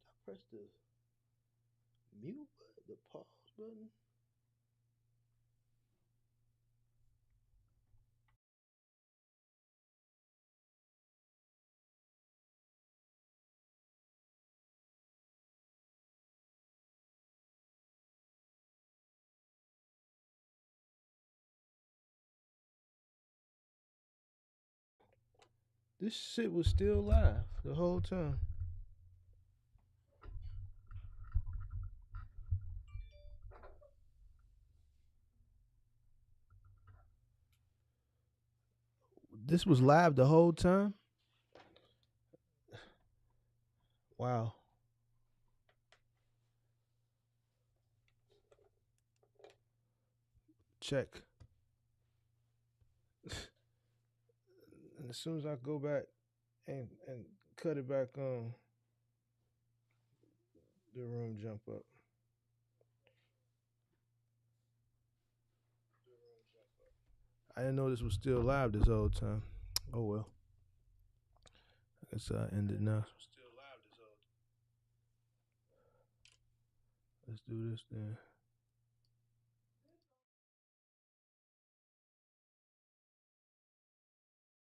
C: I pressed the mute button, the pause button. This shit was still live the whole time. This was live the whole time? Wow. Check. And as soon as I go back and cut it back on, the room jump up. I didn't know this was still live this whole time. Oh well. I guess I end it now. Let's do this then.